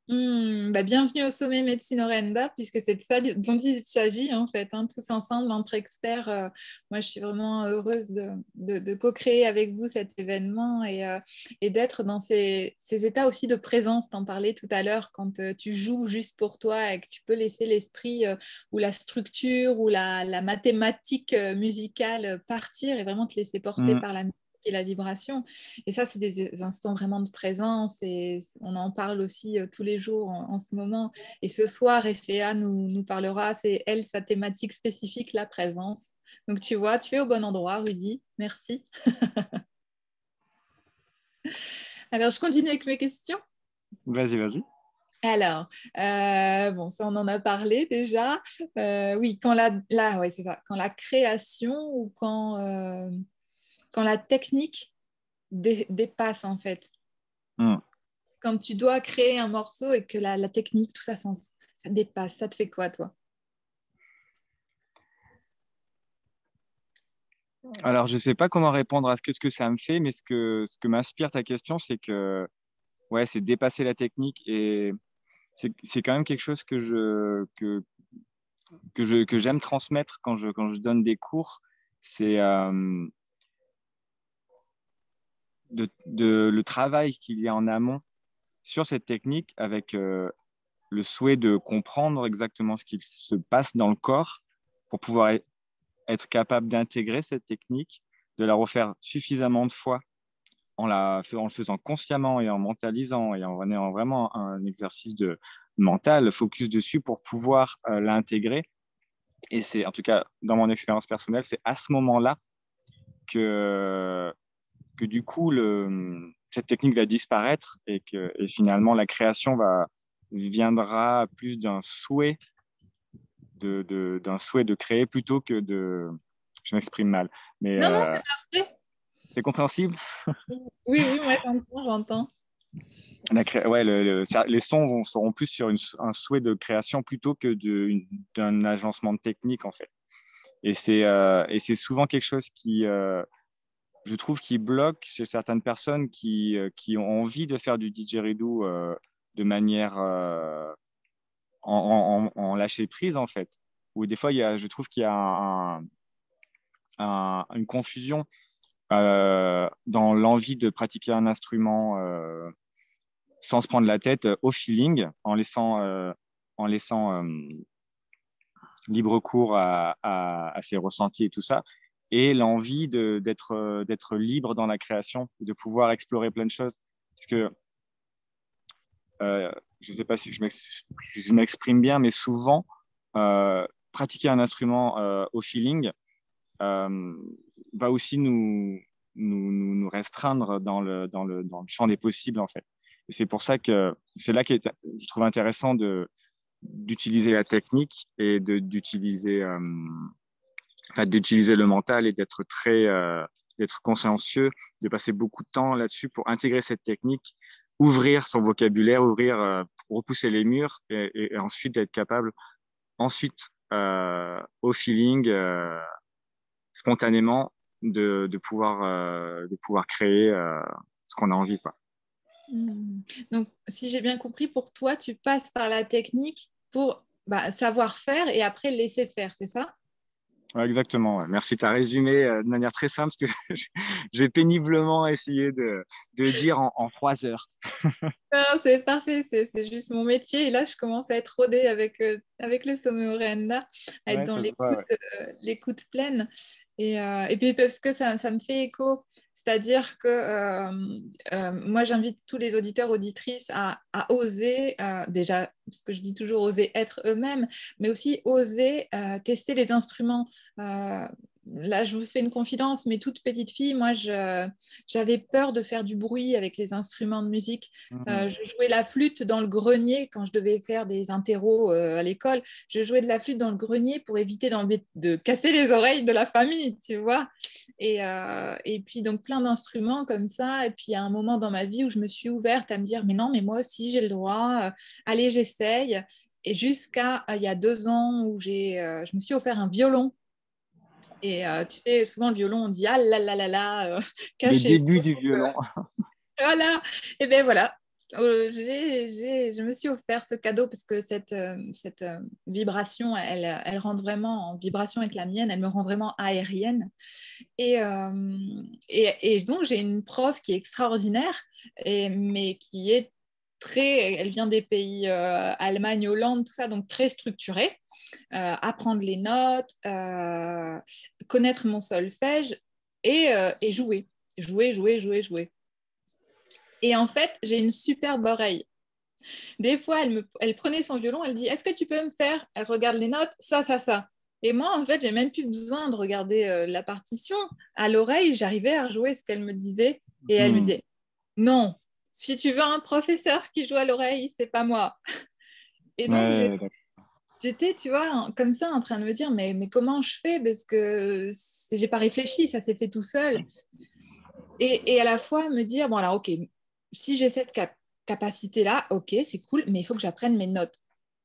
Bienvenue au sommet Médecine Orenda, puisque c'est de ça dont il s'agit en fait, hein, tous ensemble, entre experts. Moi, je suis vraiment heureuse de co-créer avec vous cet événement et d'être dans ces états aussi de présence. T'en parlais tout à l'heure, quand tu joues juste pour toi et que tu peux laisser l'esprit ou la structure ou la mathématique musicale partir et vraiment te laisser porter Mm. par la musique et la vibration. Et ça, c'est des instants vraiment de présence et on en parle aussi tous les jours en ce moment. Et ce soir, Efea nous parlera, c'est elle, sa thématique spécifique, la présence. Donc tu vois, tu es au bon endroit, Rudy. Merci. Alors, je continue avec mes questions. Vas-y, vas-y. Alors, bon, ça on en a parlé déjà. Oui, ouais, c'est ça. Quand la création ou quand la technique dépasse en fait. Mm. Quand tu dois créer un morceau et que la technique, tout ça, ça dépasse, ça te fait quoi, toi? Alors, je sais pas comment répondre à ce que ça me fait, mais ce que m'inspire ta question, c'est que ouais, c'est dépasser la technique et c'est quand même quelque chose que j'aime transmettre quand je donne des cours. C'est le travail qu'il y a en amont sur cette technique avec le souhait de comprendre exactement ce qu'il se passe dans le corps pour pouvoir être capable d'intégrer cette technique, de la refaire suffisamment de fois en le faisant consciemment et en mentalisant et en ayant vraiment un exercice de mental, focus dessus pour pouvoir l'intégrer. Et c'est, en tout cas, dans mon expérience personnelle, c'est à ce moment-là que, que du coup, cette technique va disparaître et finalement, la création viendra plus d'un souhait d'un souhait de créer plutôt que de... Je m'exprime mal, mais Non, non, c'est parfait. c'est compréhensible. Oui, oui, moi, j'entends. Ouais, les sons seront plus sur un souhait de création plutôt que d'un agencement de technique, en fait. Et c'est souvent quelque chose je trouve, qui bloque chez certaines personnes qui ont envie de faire du didgeridoo de manière en lâcher prise, en fait. Ou des fois, je trouve qu'il y a une confusion dans l'envie de pratiquer un instrument sans se prendre la tête au feeling, en laissant libre cours à ses ressentis et tout ça, et l'envie d'être libre dans la création, de pouvoir explorer plein de choses. Parce que je ne sais pas si je m'exprime bien, mais souvent, pratiquer un instrument au feeling euh, va aussi nous restreindre dans le champ des possibles, en fait. Et c'est pour ça que c'est là que je trouve intéressant d'utiliser la technique et d'utiliser le mental et d'être consciencieux, de passer beaucoup de temps là-dessus pour intégrer cette technique, ouvrir son vocabulaire, repousser les murs et ensuite d'être capable, ensuite, au feeling, spontanément, de pouvoir créer ce qu'on a envie, quoi. Donc, si j'ai bien compris, pour toi, tu passes par la technique pour savoir faire et après laisser faire, c'est ça? Ouais, exactement. Ouais. Merci. Tu as résumé de manière très simple ce que j'ai péniblement essayé de dire en 3 heures. Non, c'est parfait, c'est juste mon métier. Et là, je commence à être rodée avec le sommet Orenda, à être Ouais, dans ça se voit, ouais. l'écoute pleine. Et puis parce que ça me fait écho, c'est-à-dire que moi, j'invite tous les auditeurs, auditrices à oser, déjà, ce que je dis toujours, oser être eux-mêmes, mais aussi oser tester les instruments. là, je vous fais une confidence, mais toute petite fille, moi, j'avais peur de faire du bruit avec les instruments de musique. Mhm. Je jouais la flûte dans le grenier quand je devais faire des interros à l'école. Je jouais de la flûte dans le grenier pour éviter de casser les oreilles de la famille, tu vois. Et puis, donc, plein d'instruments comme ça. Et puis, il y a un moment dans ma vie où je me suis ouverte à me dire, mais non, mais moi aussi, j'ai le droit. Allez, j'essaye. Et jusqu'à il y a 2 ans où je me suis offert un violon. Et tu sais, souvent le violon, on dit ah là là là là, Le cachez-vous. début du violon. Voilà. Et bien voilà, je me suis offert ce cadeau parce que cette vibration, elle rentre vraiment en vibration avec la mienne, elle me rend vraiment aérienne. Et donc, j'ai une prof qui est extraordinaire, mais qui est elle vient des pays Allemagne, Hollande, tout ça, donc très structurée. Apprendre les notes, connaître mon solfège et jouer. Jouer, jouer, jouer, jouer. Et en fait, j'ai une superbe oreille. Des fois, elle prenait son violon, elle dit, est-ce que tu peux me faire? Elle regarde les notes, ça, ça, ça. Et moi, en fait, j'ai même plus besoin de regarder la partition. À l'oreille, j'arrivais à jouer ce qu'elle me disait. Et elle me Mhm. disait, non, si tu veux un professeur qui joue à l'oreille, c'est pas moi. Et donc, Ouais, d'accord. j'étais, tu vois, comme ça, en train de me dire, mais comment je fais? Parce que j'ai pas réfléchi, ça s'est fait tout seul. Et à la fois me dire, bon, alors, ok, si j'ai cette capacité-là, ok, c'est cool, mais il faut que j'apprenne mes notes.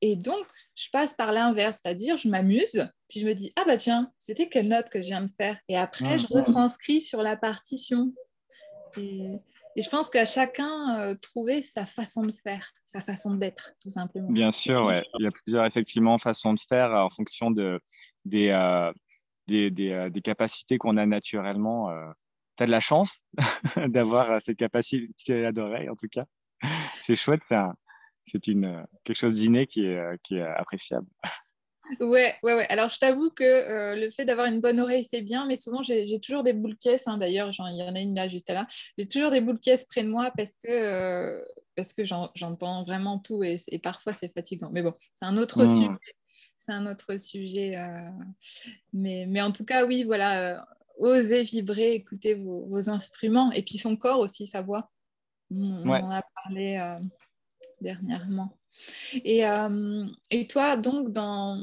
Et donc, je passe par l'inverse, c'est-à-dire, je m'amuse, puis je me dis, ah bah tiens, c'était quelle note que je viens de faire? Et après, je Mhm. retranscris sur la partition. Et, et je pense qu'à chacun, trouver sa façon de faire, sa façon d'être, tout simplement. Bien sûr, ouais. Il y a plusieurs effectivement façons de faire en fonction des, euh, des capacités qu'on a naturellement. Tu as de la chance d'avoir cette capacité d'oreille, en tout cas. C'est chouette, quelque chose d'inné qui est appréciable. Ouais, ouais, ouais. Alors, je t'avoue que le fait d'avoir une bonne oreille, c'est bien, mais souvent, j'ai toujours des boules caisses. Hein, d'ailleurs, il y en a une là, juste là. J'ai toujours des boules caisses près de moi parce que j'entends vraiment tout et parfois, c'est fatigant. Mais bon, c'est un autre sujet. Mhm. C'est un autre sujet. Mais en tout cas, oui, voilà. Osez vibrer, écouter vos instruments et puis son corps aussi, sa voix. On Ouais. en a parlé dernièrement. Et toi, donc, dans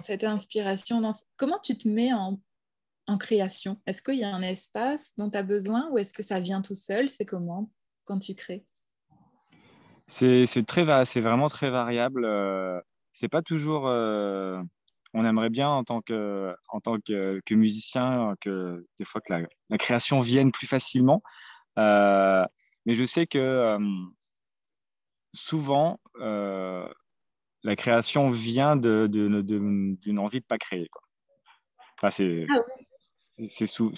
cette inspiration, comment tu te mets en création? Est-ce qu'il y a un espace dont tu as besoin ou est-ce que ça vient tout seul? C'est comment quand tu crées? C'est vraiment très variable. C'est pas toujours. On aimerait bien en tant que musicien que des fois que la création vienne plus facilement. Euh, mais je sais que souvent la création vient d'une envie de pas créer, quoi. Enfin, Ah oui. c'est sous,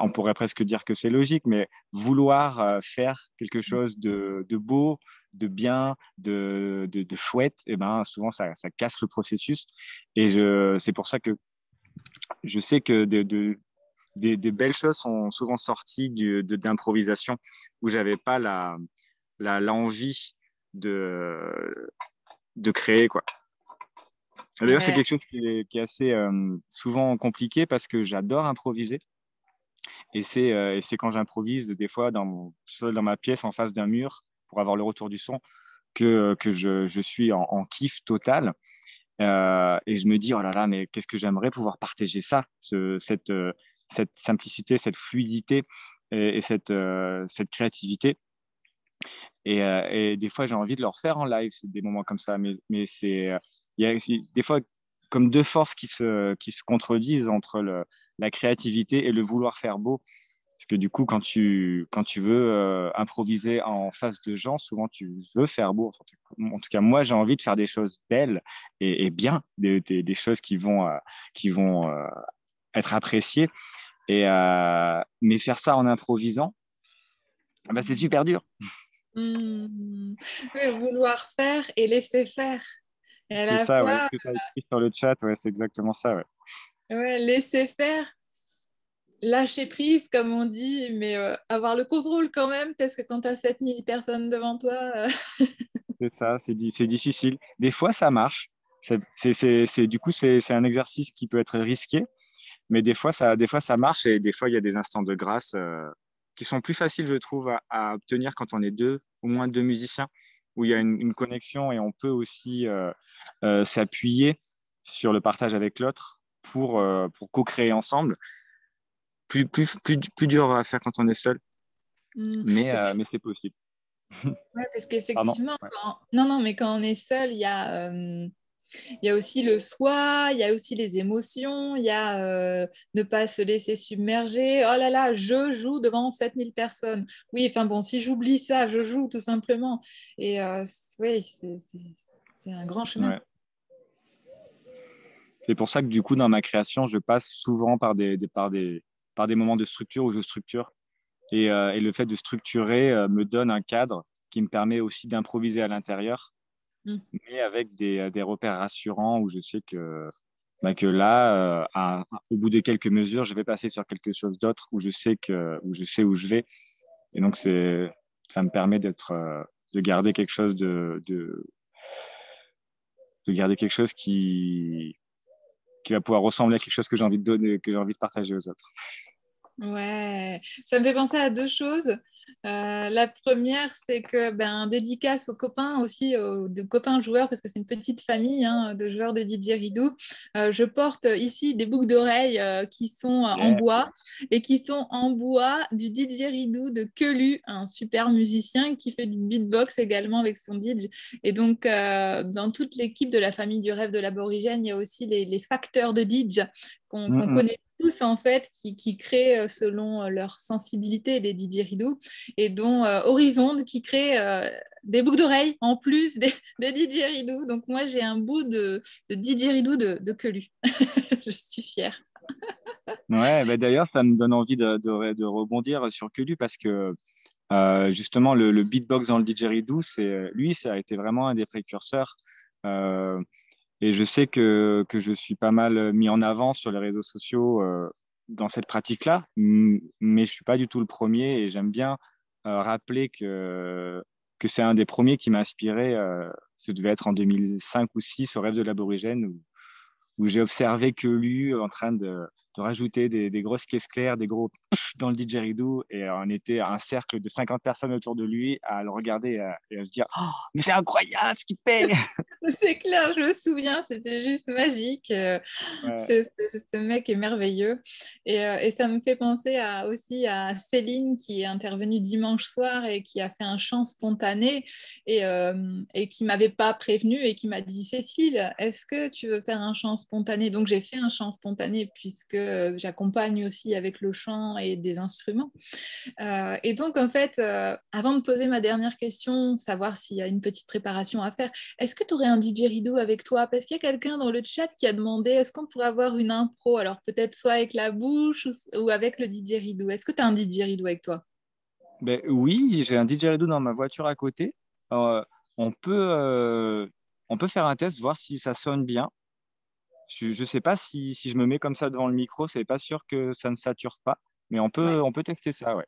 on pourrait presque dire que c'est logique, mais vouloir faire quelque chose de beau, de bien, de chouette, et ben, souvent ça casse le processus. Et c'est pour ça que je sais que des belles choses sont souvent sorties d'improvisation où j'avais pas l'envie de créer, quoi. D'ailleurs, c'est Ouais. quelque chose qui est assez souvent compliqué parce que j'adore improviser. Et c'est quand j'improvise, des fois, seul dans ma pièce, en face d'un mur, pour avoir le retour du son, que je suis en kiff total. Et je me dis, oh là là, mais qu'est-ce que j'aimerais pouvoir partager ça, cette simplicité, cette fluidité et cette créativité. Et des fois, j'ai envie de le refaire en live, c'est des moments comme ça. Mais il y a aussi, des fois comme deux forces qui se contredisent entre la créativité et le vouloir faire beau. Parce que du coup, quand tu veux improviser en face de gens, souvent tu veux faire beau. En tout cas, moi, j'ai envie de faire des choses belles et bien, des choses qui vont être appréciées. Mais faire ça en improvisant, ah bah, c'est super dur. Hmm. Oui, vouloir faire et laisser faire. Et à C'est la ça, ouais. fois, Ce que tu as écrit sur le chat, ouais, c'est exactement ça, ouais. ouais, laisser faire, lâcher prise, comme on dit, mais avoir le contrôle quand même, parce que quand tu as 7000 personnes devant toi, C'est ça, c'est difficile. Des fois, ça marche. Du coup, c'est un exercice qui peut être risqué, Mais des fois, ça marche et des fois, il y a des instants de grâce qui sont plus faciles, je trouve, à obtenir quand on est deux, au moins deux musiciens, où il y a une connexion et on peut aussi s'appuyer sur le partage avec l'autre pour co-créer ensemble. Plus dur à faire quand on est seul, Mm. mais c'est possible. Ouais, parce Pardon. qu'effectivement, Ouais. non, non, mais quand on est seul, il y a aussi le soi, il y a aussi les émotions, il y a ne pas se laisser submerger. Oh là là, je joue devant 7000 personnes. Oui, enfin bon, si j'oublie ça, je joue tout simplement. Et oui, c'est un grand chemin. Ouais. C'est pour ça que du coup, dans ma création, je passe souvent par des moments de structure où je structure. Et le fait de structurer me donne un cadre qui me permet aussi d'improviser à l'intérieur, Mm. mais avec des repères rassurants où je sais que là, au bout de quelques mesures, je vais passer sur quelque chose d'autre où je sais où je vais. Et donc, ça me permet de garder quelque chose de garder quelque chose qui va pouvoir ressembler à quelque chose que j'ai envie de donner, que j'ai envie de partager aux autres. Ouais, ça me fait penser à deux choses. La première, c'est que dédicace aux copains aussi, de copains joueurs, parce que c'est une petite famille hein, de joueurs de didgeridoo. Je porte ici des boucles d'oreilles qui sont en Yeah. bois et qui sont en bois du didgeridoo de Quelu, un super musicien qui fait du beatbox également avec son didge. Et donc, dans toute l'équipe de la famille du rêve de l'aborigène, il y a aussi les facteurs de didge qu'on Mm, connaît tous en fait, qui créent selon leur sensibilité des didgeridoo et dont Horizonde qui crée des boucles d'oreilles en plus des didgeridoo. Donc moi j'ai un bout de didgeridoo de Quelu. Je suis fière. Ouais, bah d'ailleurs, ça me donne envie de rebondir sur Kulu parce que justement, le beatbox dans le didgeridoo, lui, ça a été vraiment un des précurseurs. Euh, et je sais que je suis pas mal mis en avant sur les réseaux sociaux dans cette pratique-là, mais je suis pas du tout le premier et j'aime bien rappeler que c'est un des premiers qui m'a inspiré. Ça devait être en 2005 ou 2006 au Rêve de l'Aborigène où j'ai observé que lui en train de rajouter des grosses caisses claires, des gros pfff dans le didgeridoo, et on était un cercle de 50 personnes autour de lui à le regarder et à se dire oh, mais c'est incroyable ce qu'il fait. C'est clair, je me souviens, c'était juste magique. Ouais. Ce mec est merveilleux. Et ça me fait penser aussi à Céline qui est intervenue dimanche soir et qui a fait un chant spontané et qui m'avait pas prévenu et qui m'a dit Cécile, est-ce que tu veux faire un chant spontané? Donc j'ai fait un chant spontané puisque j'accompagne aussi avec le chant et des instruments. Et donc, en fait, avant de poser ma dernière question, savoir s'il y a une petite préparation à faire, est-ce que tu aurais un didgeridoo avec toi? Parce qu'il y a quelqu'un dans le chat qui a demandé, est-ce qu'on pourrait avoir une impro? Alors, peut-être soit avec la bouche ou avec le didgeridoo. Est-ce que tu as un didgeridoo avec toi? Ben, oui, j'ai un didgeridoo dans ma voiture à côté. Euh, on peut, euh, on peut faire un test, voir si ça sonne bien. Je ne sais pas si je me mets comme ça devant le micro, c'est pas sûr que ça ne sature pas, mais Ouais. on peut tester ça, ouais.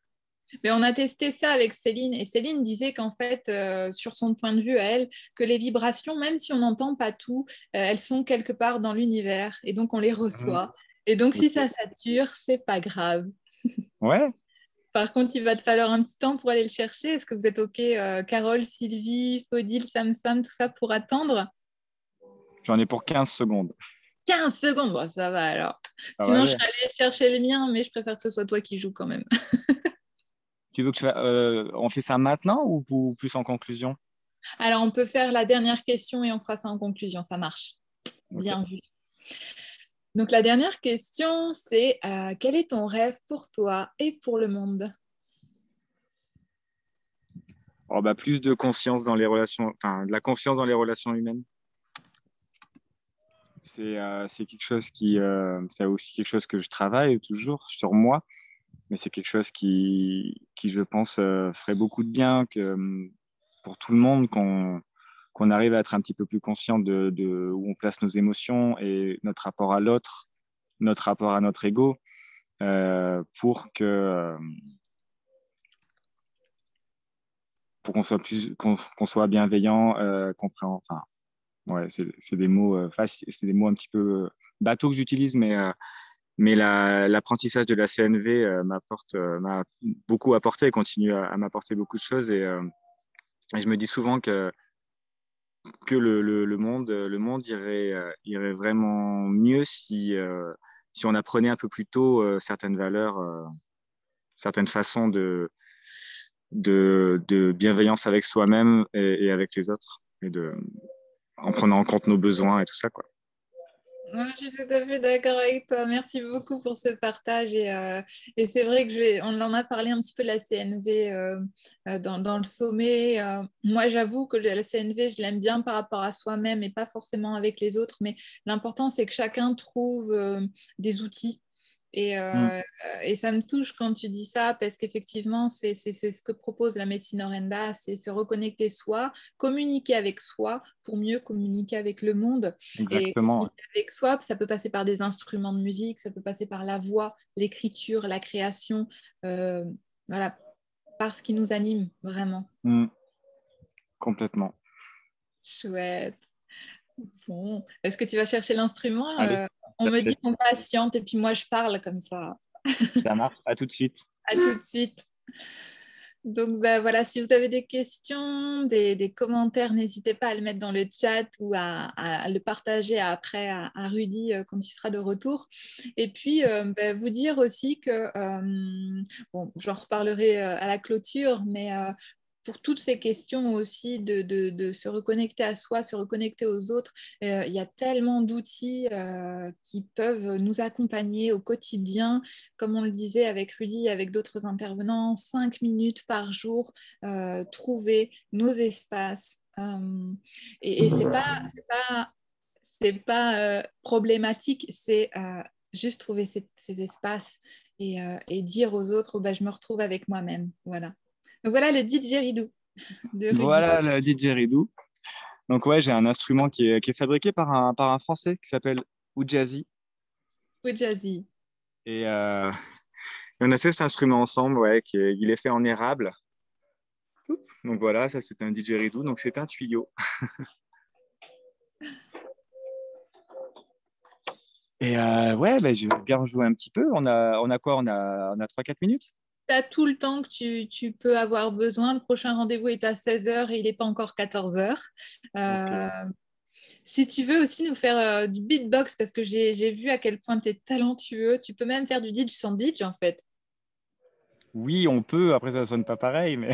Mais on a testé ça avec Céline et Céline disait qu'en fait, sur son point de vue à elle, que les vibrations, même si on n'entend pas tout, elles sont quelque part dans l'univers et donc on les Mhm. reçoit. Et donc si ça Ok. sature, c'est pas grave. Ouais, Par contre, il va te falloir un petit temps pour aller le chercher. Est-ce que vous êtes OK, Carole, Sylvie, Faudil, Sam Sam, tout ça pour attendre? j'en ai pour 15 secondes. 15 secondes, bon, ça va alors. Ça va Sinon, je aller. serais allée chercher les miens, mais je préfère que ce soit toi qui joues quand même. Tu veux que on fait ça maintenant ou plus en conclusion? Alors, on peut faire la dernière question et on fera ça en conclusion. Ça marche. Ok. Bien vu. Donc, la dernière question, c'est quel est ton rêve pour toi et pour le monde? Oh, bah, plus de conscience dans les relations, enfin, de la confiance dans les relations humaines. C'est quelque chose c'est aussi quelque chose que je travaille toujours sur moi, mais c'est quelque chose qui je pense, ferait beaucoup de bien pour tout le monde, qu'on arrive à être un petit peu plus conscient de où on place nos émotions et notre rapport à l'autre, notre rapport à notre ego, pour qu'on soit bienveillant, compréhend. Enfin, ouais, c'est des mots faciles, c'est des mots un petit peu bateaux que j'utilise, Mais l'apprentissage de la CNV m'a beaucoup apporté et continue à m'apporter beaucoup de choses. Et je me dis souvent que le monde irait vraiment mieux si on apprenait un peu plus tôt certaines valeurs, certaines façons de bienveillance avec soi-même et avec les autres, en prenant en compte nos besoins et tout ça, quoi. Moi, je suis tout à fait d'accord avec toi. Merci beaucoup pour ce partage. Et c'est vrai que on en a parlé un petit peu de la CNV dans le sommet. Moi, j'avoue que la CNV, je l'aime bien par rapport à soi-même et pas forcément avec les autres. Mais l'important, c'est que chacun trouve des outils. Mm. Et ça me touche quand tu dis ça parce qu'effectivement, c'est ce que propose la médecine Orenda, c'est se reconnecter soi, communiquer avec soi pour mieux communiquer avec le monde. Et Exactement. communiquer avec soi, ça peut passer par des instruments de musique, ça peut passer par la voix, l'écriture, la création, euh, voilà, par ce qui nous anime vraiment. Mm. Complètement. Chouette. Bon, est-ce que tu vas chercher l'instrument? Allez, On me dit cherchez. qu'on patiente et puis moi je parle comme ça. Ça marche. À tout de suite. À tout de suite. Donc bah, voilà, si vous avez des questions, des commentaires, n'hésitez pas à le mettre dans le chat ou à le partager après à Rudy quand il sera de retour. Et puis bah, vous dire aussi que, bon, j'en reparlerai à la clôture, mais pour toutes ces questions aussi de se reconnecter à soi, se reconnecter aux autres, il y a tellement d'outils qui peuvent nous accompagner au quotidien comme on le disait avec Rudy, avec d'autres intervenants, 5 minutes par jour, trouver nos espaces. Et c'est pas problématique, c'est juste trouver ces espaces et dire aux autres, bah, je me retrouve avec moi-même. Voilà. Donc voilà le didgeridoo de Rudy. Voilà le didgeridoo. Donc ouais, j'ai un instrument qui est fabriqué par un Français qui s'appelle Oujazi. Ou jazzy. Et on a fait cet instrument ensemble, ouais, il est fait en érable. Donc voilà, ça c'est un didgeridoo, donc c'est un tuyau. Et ouais, bah, je vais bien jouer un petit peu. On a quoi? On a 3-4 minutes? Tu as tout le temps que tu peux avoir besoin. Le prochain rendez-vous est à 16 h et il n'est pas encore 14 h. Ok. Si tu veux aussi nous faire du beatbox, parce que j'ai vu à quel point tu es talentueux, tu peux même faire du ditch sans ditch en fait. Oui, on peut. Après, ça sonne pas pareil, mais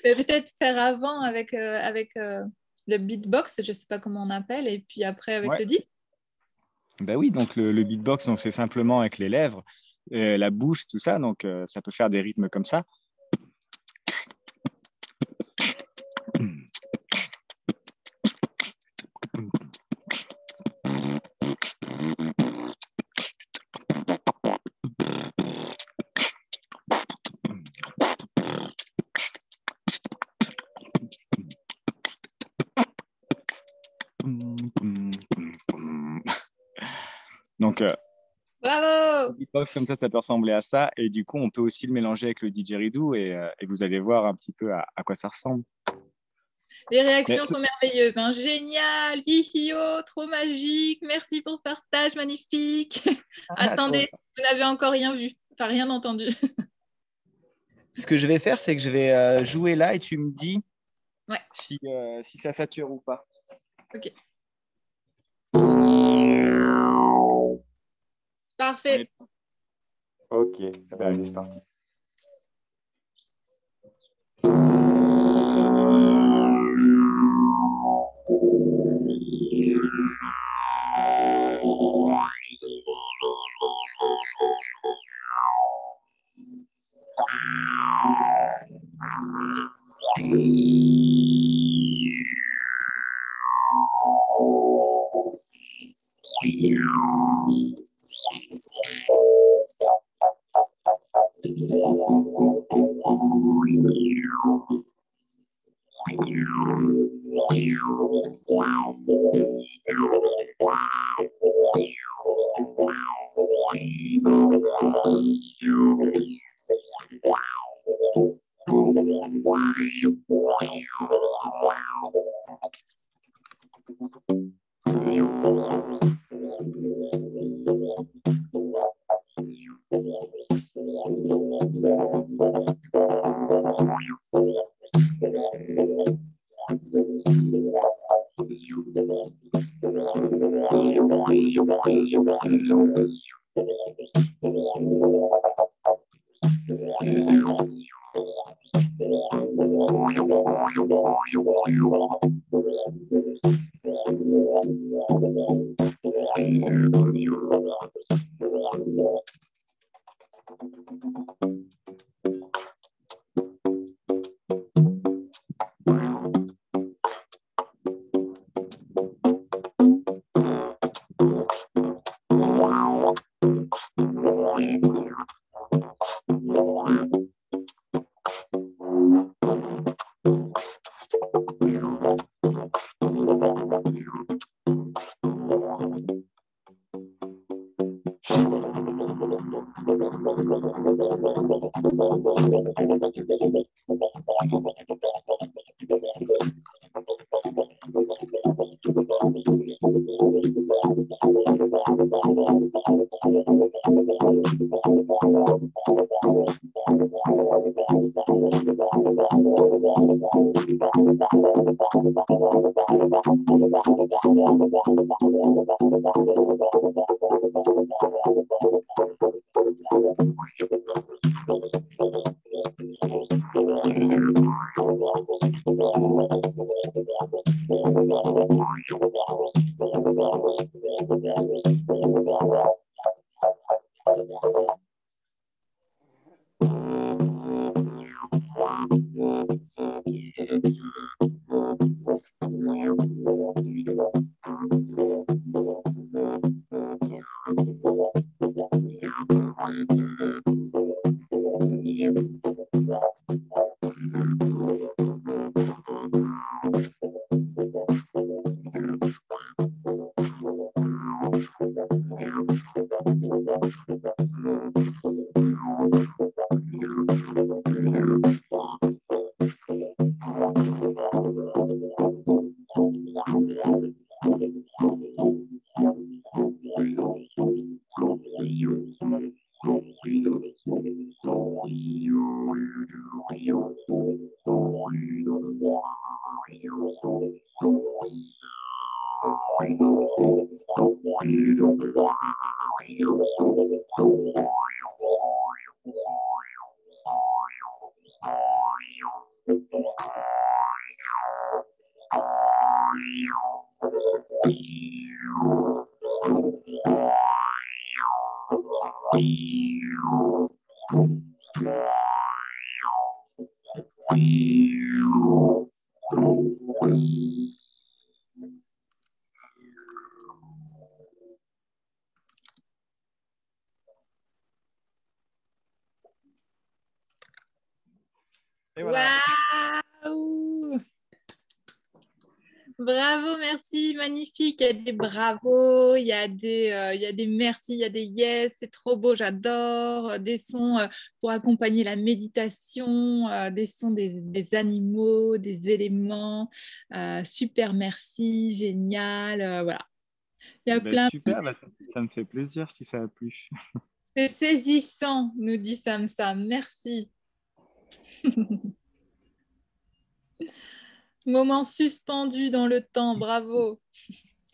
Mais peut-être faire avant avec le beatbox, je ne sais pas comment on appelle, et puis après avec ouais. le ditch. Bah oui, donc le beatbox, donc c'est simplement avec les lèvres, la bouche, tout ça. Donc ça peut faire des rythmes comme ça. Donc le Bravo! beatbox comme ça peut ressembler à ça. Et du coup, on peut aussi le mélanger avec le didgeridoo et vous allez voir un petit peu à quoi ça ressemble. Les Mais réactions sont merveilleuses, hein. Génial, hi-hi-oh, trop magique, merci pour ce partage magnifique. Trop Attendez, bien. vous n'avez encore rien vu, enfin rien entendu. Ce que je vais faire, c'est que je vais jouer là et tu me dis Ouais, si ça sature ou pas. ok, On parfait. est... Ok, allez, c'est parti. Et voilà. Waouh! Bravo, merci, magnifique. Il y a des bravos, il y a des merci, il y a des yes, c'est trop beau, j'adore. Des sons pour accompagner la méditation, des sons des animaux, des éléments. Super, merci, génial. Voilà. Il y a Ben, plein. super, ben, ça me fait plaisir si ça a plu. C'est saisissant, nous dit Sam Sam. Merci. Moment suspendu dans le temps, bravo.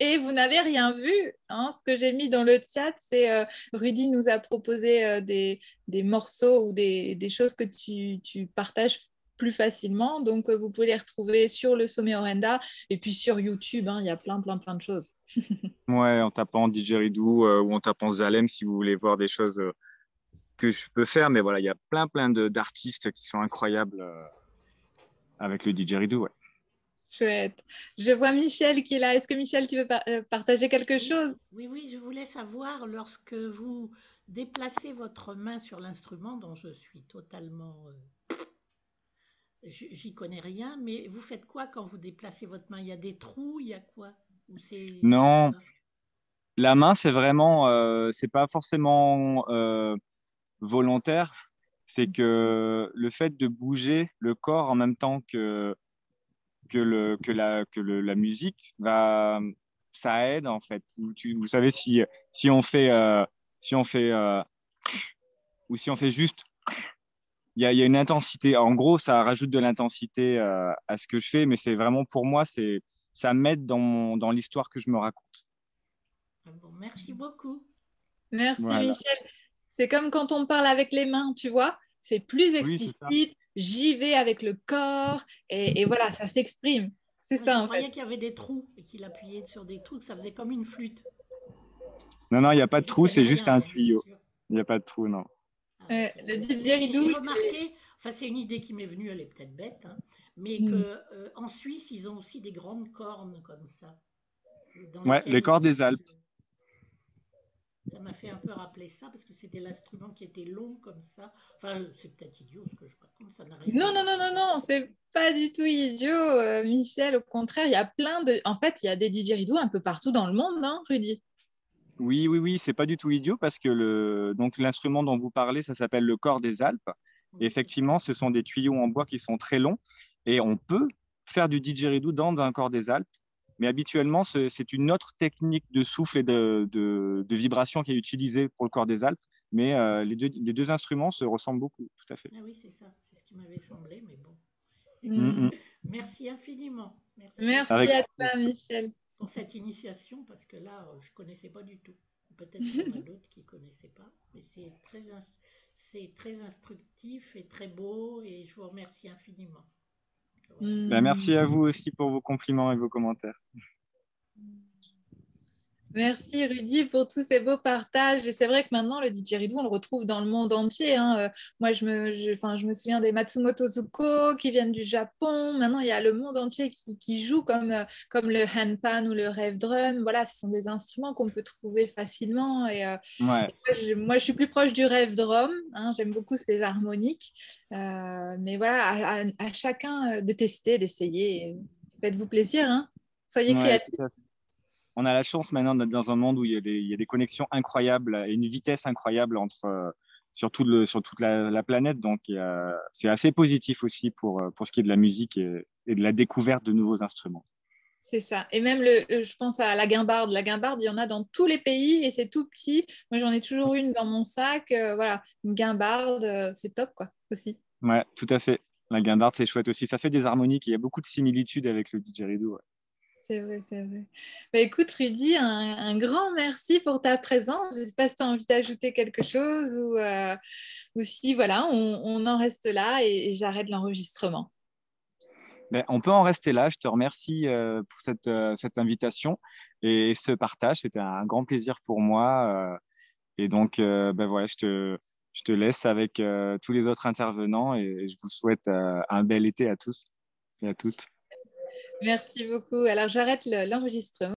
Et vous n'avez rien vu, hein. Ce que j'ai mis dans le chat, c'est Rudy nous a proposé des morceaux ou des choses que tu partages plus facilement. Donc, vous pouvez les retrouver sur le Sommet Orenda et puis sur YouTube, hein, il y a plein de choses. Ouais, en tapant didgeridoo ou en tapant Zalem si vous voulez voir des choses que je peux faire. Mais voilà, il y a plein d'artistes qui sont incroyables avec le didgeridoo. Ouais. Chouette. Je vois Michel qui est là. Est-ce que Michel, tu veux partager quelque Oui, chose? oui, je voulais savoir, lorsque vous déplacez votre main sur l'instrument, dont je suis totalement, j'y connais rien, mais vous faites quoi quand vous déplacez votre main? Il y a des trous, il y a quoi? Ou c'est juste Non, là? la main, c'est vraiment, c'est pas forcément volontaire. C'est que le fait de bouger le corps en même temps que la musique ça aide en fait. Vous savez si on fait si on fait ou si on fait juste, il y a une intensité. En gros, ça rajoute de l'intensité à ce que je fais, mais c'est vraiment pour moi, ça m'aide dans l'histoire que je me raconte. Ah bon, merci beaucoup. Merci Voilà. Michel. C'est comme quand on parle avec les mains, tu vois, c'est plus Oui, c'est ça. explicite, j'y vais avec le corps et voilà, ça s'exprime. C'est Moi, je ça en croyais fait. qu'il y avait des trous et qu'il appuyait sur des trous, que ça faisait comme une flûte. Non, non, il n'y a pas Mais de j'y trou, connais c'est juste rien, un hein, bien tuyau. sûr. Il n'y a pas de trou, non. Ah, ok. Le Mais j'ai didgeridoo, remarqué, enfin c'est une idée qui m'est venue, elle est peut-être bête, hein, mais que c'est- en Suisse, ils ont aussi des grandes cornes comme ça, dans Ouais, lesquelles les ils cordes des appuient. Alpes. Ça m'a fait un peu rappeler ça, parce que c'était l'instrument qui était long comme ça. Enfin, c'est peut-être idiot ce que je raconte, ça n'a rien à Non, non, voir. non, non, non, c'est pas du tout idiot, Michel. Au contraire, il y a plein de. En fait, il y a des didgeridoo un peu partout dans le monde, hein, Rudy. Oui, oui, oui, c'est pas du tout idiot parce que donc l'instrument dont vous parlez, ça s'appelle le cor des Alpes. Et Oui, c'est ça. effectivement, ce sont des tuyaux en bois qui sont très longs et on peut faire du didgeridoo dans un cor des Alpes. Mais habituellement, c'est une autre technique de souffle et de vibration qui est utilisée pour le cor des Alpes. Mais les deux instruments se ressemblent beaucoup, tout à fait. Ah oui, c'est ça, c'est ce qui m'avait semblé, mais bon. Écoute, Mm. Mm, mm. merci infiniment. Merci Merci Avec beaucoup à toi, Michel. pour cette initiation, parce que là, je ne connaissais pas du tout. Peut-être qu'il y en a d'autres qui ne connaissaient pas, mais c'est très instructif et très beau, et je vous remercie infiniment. Voilà. Ben, Mm. merci à vous aussi pour vos compliments et vos commentaires. Merci Rudy pour tous ces beaux partages. Et c'est vrai que maintenant, le didgeridoo, on le retrouve dans le monde entier, hein. Moi, enfin, je me souviens des Matsumoto Zuko qui viennent du Japon. Maintenant, il y a le monde entier qui joue comme le handpan ou le rave drum. Voilà, ce sont des instruments qu'on peut trouver facilement. Ouais, Moi, je suis plus proche du rave drum, hein. J'aime beaucoup ces harmoniques. Mais voilà, à chacun de tester, d'essayer. Faites-vous plaisir, hein. Soyez ouais, créatifs. tout à fait. On a la chance maintenant d'être dans un monde où il y a des connexions incroyables et une vitesse incroyable sur toute la planète. Donc, c'est assez positif aussi pour ce qui est de la musique et de la découverte de nouveaux instruments. C'est ça. Et même, je pense à la guimbarde. La guimbarde, il y en a dans tous les pays et c'est tout petit. Moi, j'en ai toujours une dans mon sac. Voilà, une guimbarde, c'est top, quoi, aussi. Ouais, tout à fait. La guimbarde, c'est chouette aussi. Ça fait des harmoniques. Il y a beaucoup de similitudes avec le didgeridoo. Ouais. C'est vrai, c'est vrai. Bah, écoute, Rudy, un grand merci pour ta présence. Je ne sais pas si tu as envie d'ajouter quelque chose ou si, voilà, on en reste là et j'arrête l'enregistrement. Ben, on peut en rester là. Je te remercie pour cette invitation et ce partage. C'était un grand plaisir pour moi. Et donc, ben voilà, je te laisse avec tous les autres intervenants et je vous souhaite un bel été à tous et à toutes. Merci beaucoup. Alors, j'arrête l'enregistrement.